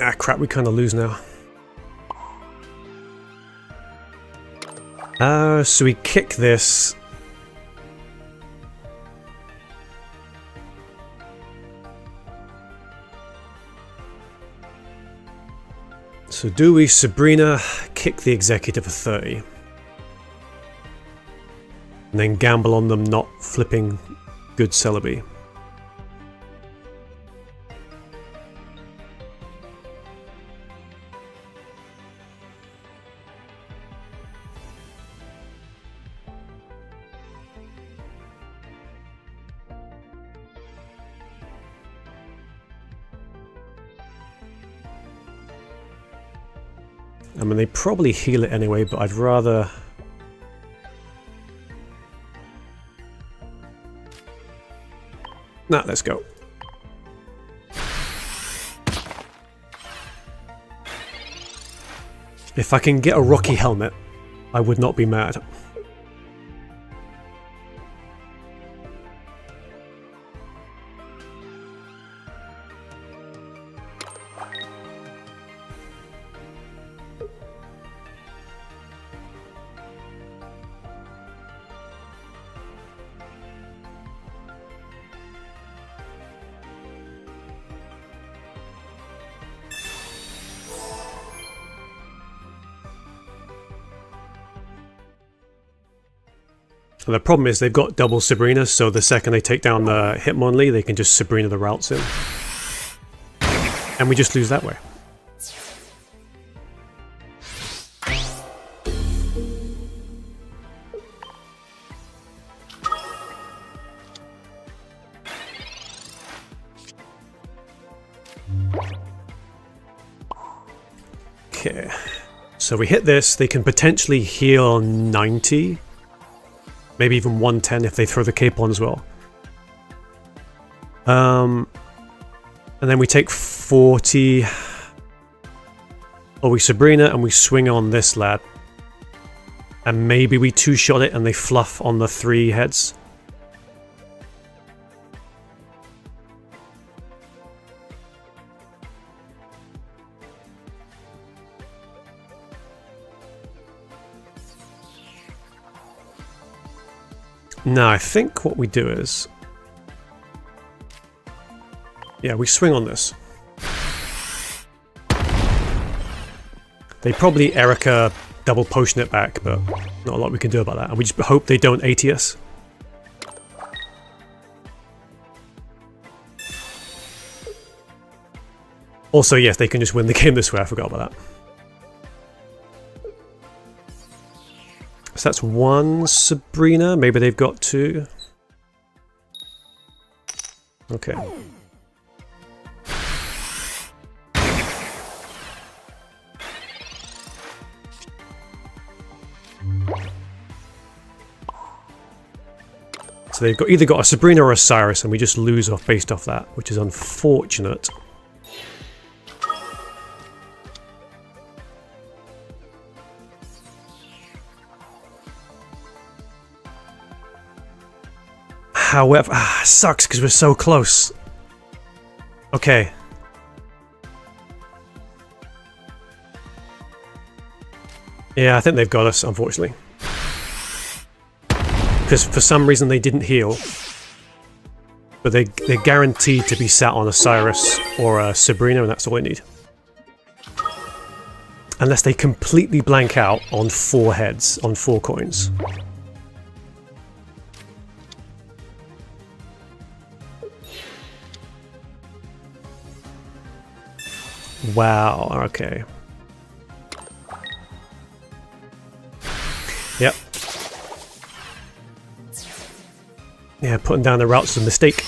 Ah, crap, we kind of lose now. So we kick this. So do we Sabrina, kick the Exeggutor for 30? And then gamble on them not flipping good Celebi. I mean, they probably heal it anyway, but I'd rather... Nah, let's go. If I can get a Rocky helmet, I would not be mad. And the problem is they've got double Sabrina, so the second they take down the Hitmonlee, they can just Sabrina the routes in. And we just lose that way. Okay, so we hit this, they can potentially heal 90. Maybe even 110 if they throw the cape on as well. And then we take 40. Or we Sabrina and we swing on this lad. And maybe we two-shot it and they fluff on the 3 heads. Now, I think what we do is... Yeah, we swing on this. They probably Erica double potion it back, but not a lot we can do about that. And we just hope they don't AT us. Also, yes, they can just win the game this way. I forgot about that. So that's 1 Sabrina. Maybe they've got 2. Okay. So they've got either got a Sabrina or a Cyrus, and we just lose off based off that, which is unfortunate. However, sucks because we're so close. Okay. Yeah, I think they've got us, unfortunately. because for some reason they didn't heal. But they're guaranteed to be sat on a Cyrus or a Sabrina, and that's all I need. Unless they completely blank out on 4 heads, on 4 coins. Wow, okay. Yep. Yeah, putting down the routes is a mistake.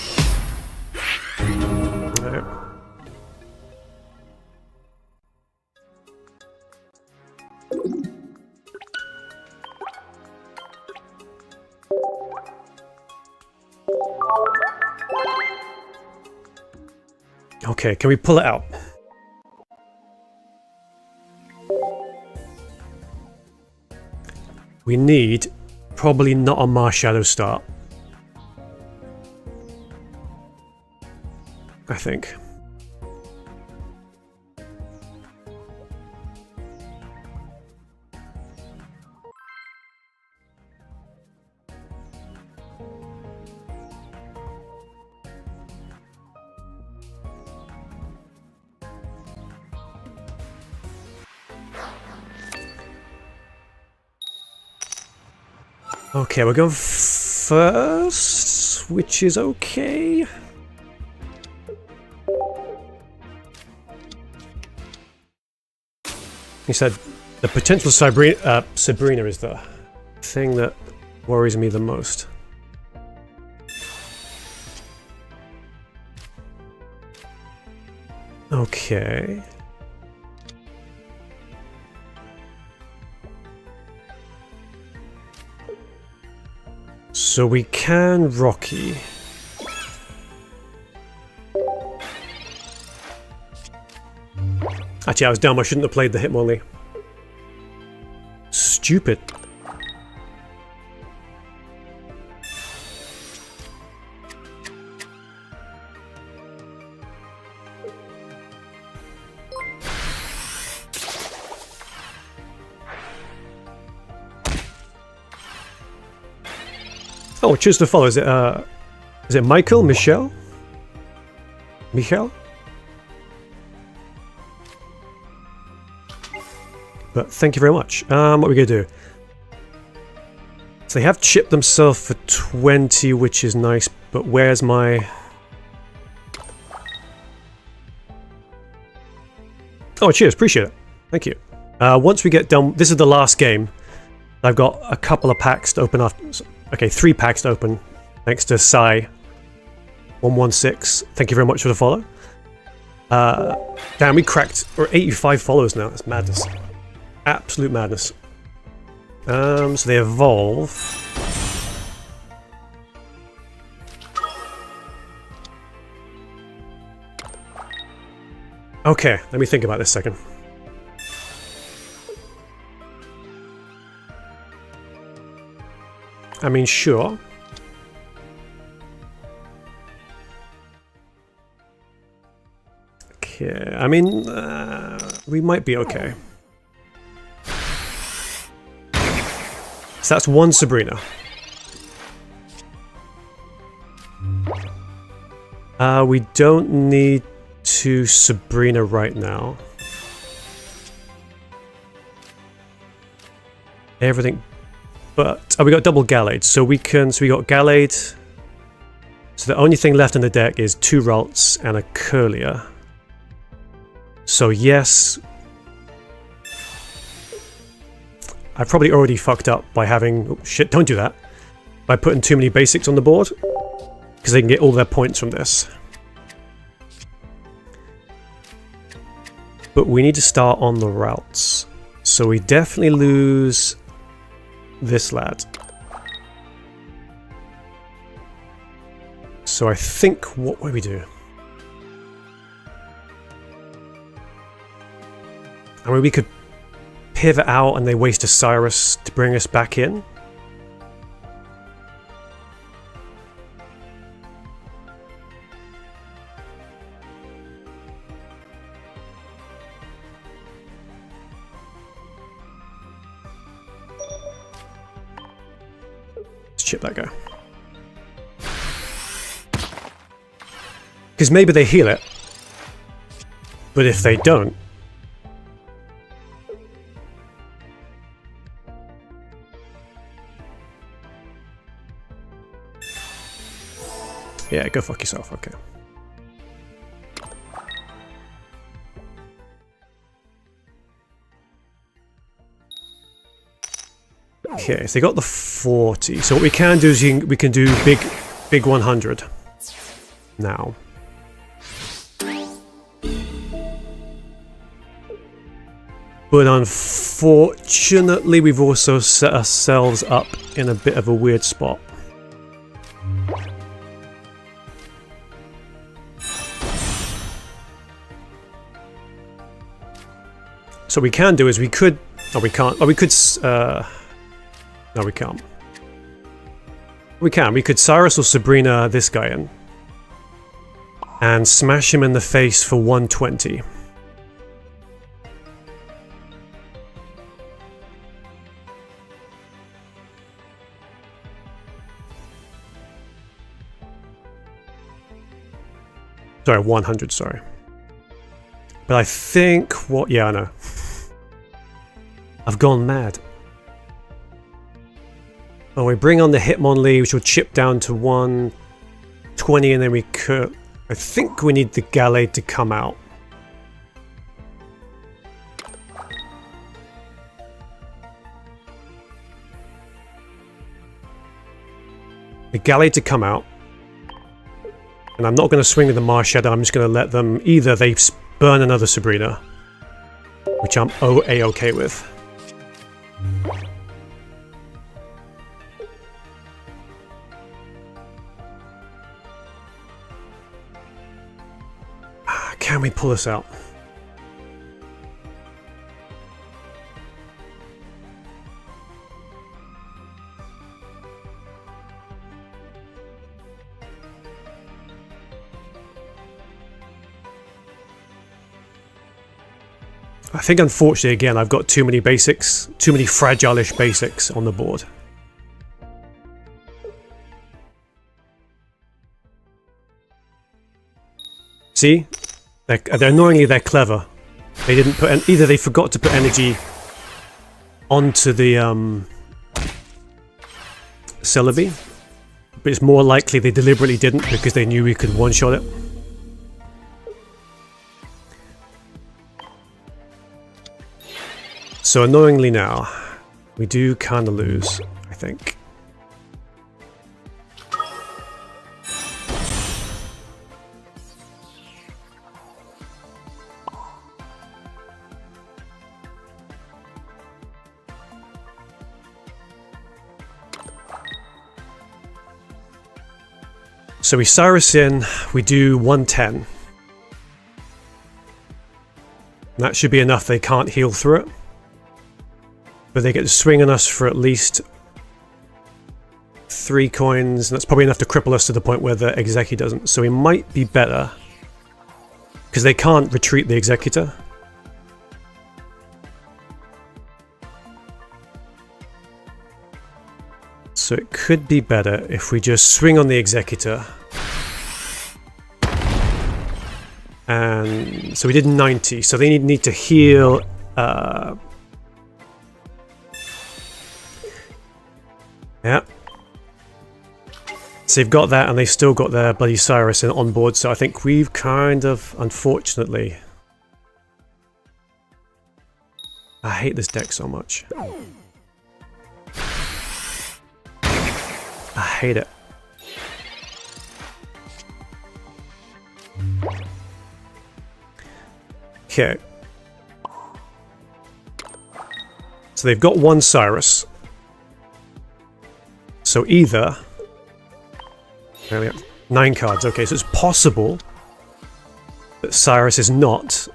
Right. Okay, can we pull it out? We need probably not a Marshadow start. I think. Okay, we're going first, which is okay. He said the potential Sabrina is the thing that worries me the most. Okay. So we can Rocky. Actually, I was dumb. I shouldn't have played the Hitmonlee. Stupid. Oh, choose to follow. Is it Michael? Michelle? Michelle? But thank you very much. What are we going to do? So they have chipped themselves for 20, which is nice, but where's my... Oh, cheers, appreciate it. Thank you. Once we get done, this is the last game. I've got a couple of packs to open after. Okay, 3 packs to open, thanks to Sai116. Thank you very much for the follow. Damn, we cracked. We're 85 followers now. That's madness. Absolute madness. So they evolve. Okay, let me think about this a second. I mean, sure. Okay, I mean, we might be okay. So that's 1 Sabrina. We don't need to Sabrina right now. Everything but... Oh, we got double Gallade, so we can... So we got Gallade. So the only thing left in the deck is 2 Ralts and a Curlier. So yes... I probably already fucked up by having... Oh, shit, don't do that. By putting too many basics on the board. Because they can get all their points from this. But we need to start on the routes. So we definitely lose this lad. So I think, what do we do? I mean, we could pivot out and they waste a Cyrus to bring us back in. chip that guy. Because maybe they heal it. But if they don't... Yeah, go fuck yourself, okay. Okay, so they got the 40. So what we can do is we can do big 100 now. But unfortunately, we've also set ourselves up in a bit of a weird spot. So what we can do is we could... No, we can't. Oh, we could... no, we can't. We can. We could Cyrus or Sabrina this guy in. And smash him in the face for 120. Sorry, 100, sorry. But I think what... Yeah, I know. I've gone mad. Oh, we bring on the Hitmonlee, which will chip down to 120, and then we could... I think we need the Gallade to come out. The Gallade to come out. And I'm not going to swing with the Marshadow, I'm just going to let them... Either they burn another Sabrina, which I'm A-okay with. Can we pull this out? I think unfortunately again I've got too many basics, too many fragile-ish basics on the board. See? They're annoyingly, they're clever. They didn't put... Either they forgot to put energy onto the Celebi, but it's more likely they deliberately didn't because they knew we could one-shot it. So annoyingly now, we do kind of lose, I think. So we Cyrus in, we do 110. That should be enough, they can't heal through it. But they get to swing on us for at least 3 coins, and that's probably enough to cripple us to the point where the Exeggutor doesn't. So we might be better, because they can't retreat the Exeggutor. So it could be better if we just swing on the Exeggutor. And so we did 90, so they need to heal... Yeah. So they've got that, and they've still got their bloody Cyrus on board, so I think we've kind of, unfortunately... I hate this deck so much. I hate it. Okay. So they've got 1 Cyrus. So either... There we go. 9 cards. Okay, so it's possible that Cyrus is not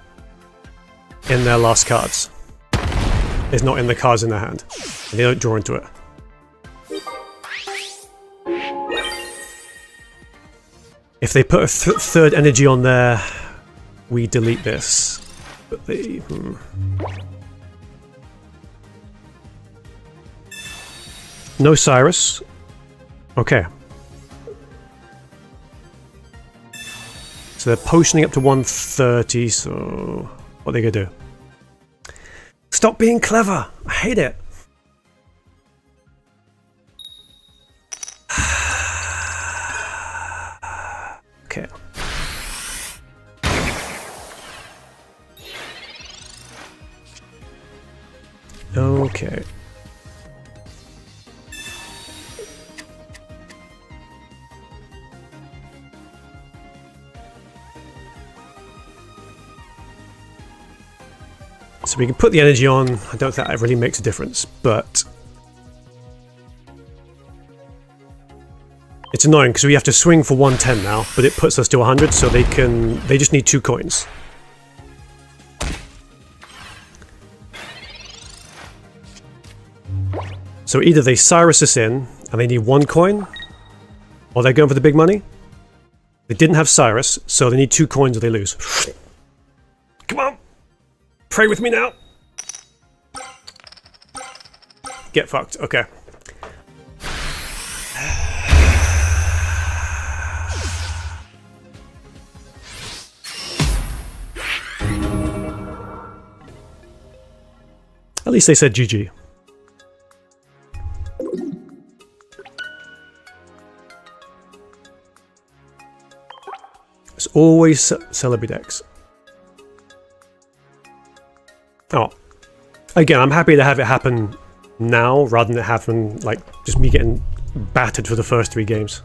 in their last cards. Is not in the cards in their hand. And they don't draw into it. If they put a third energy on there, we delete this. But they... No Cyrus. Okay. So they're potioning up to 130, so what are they gonna do? Stop being clever! I hate it! Okay. Okay. So we can put the energy on. I don't think that really makes a difference, but it's annoying because we have to swing for 110 now, but it puts us to 100, so they just need 2 coins. So either they Cyrus us in and they need 1 coin, or they're going for the big money. They didn't have Cyrus, so they need 2 coins or they lose. Come on! Pray with me now! Get fucked, okay. At least they said GG. It's always Celebi decks. Oh. Again, I'm happy to have it happen now, rather than it happen, like, just me getting battered for the first 3 games.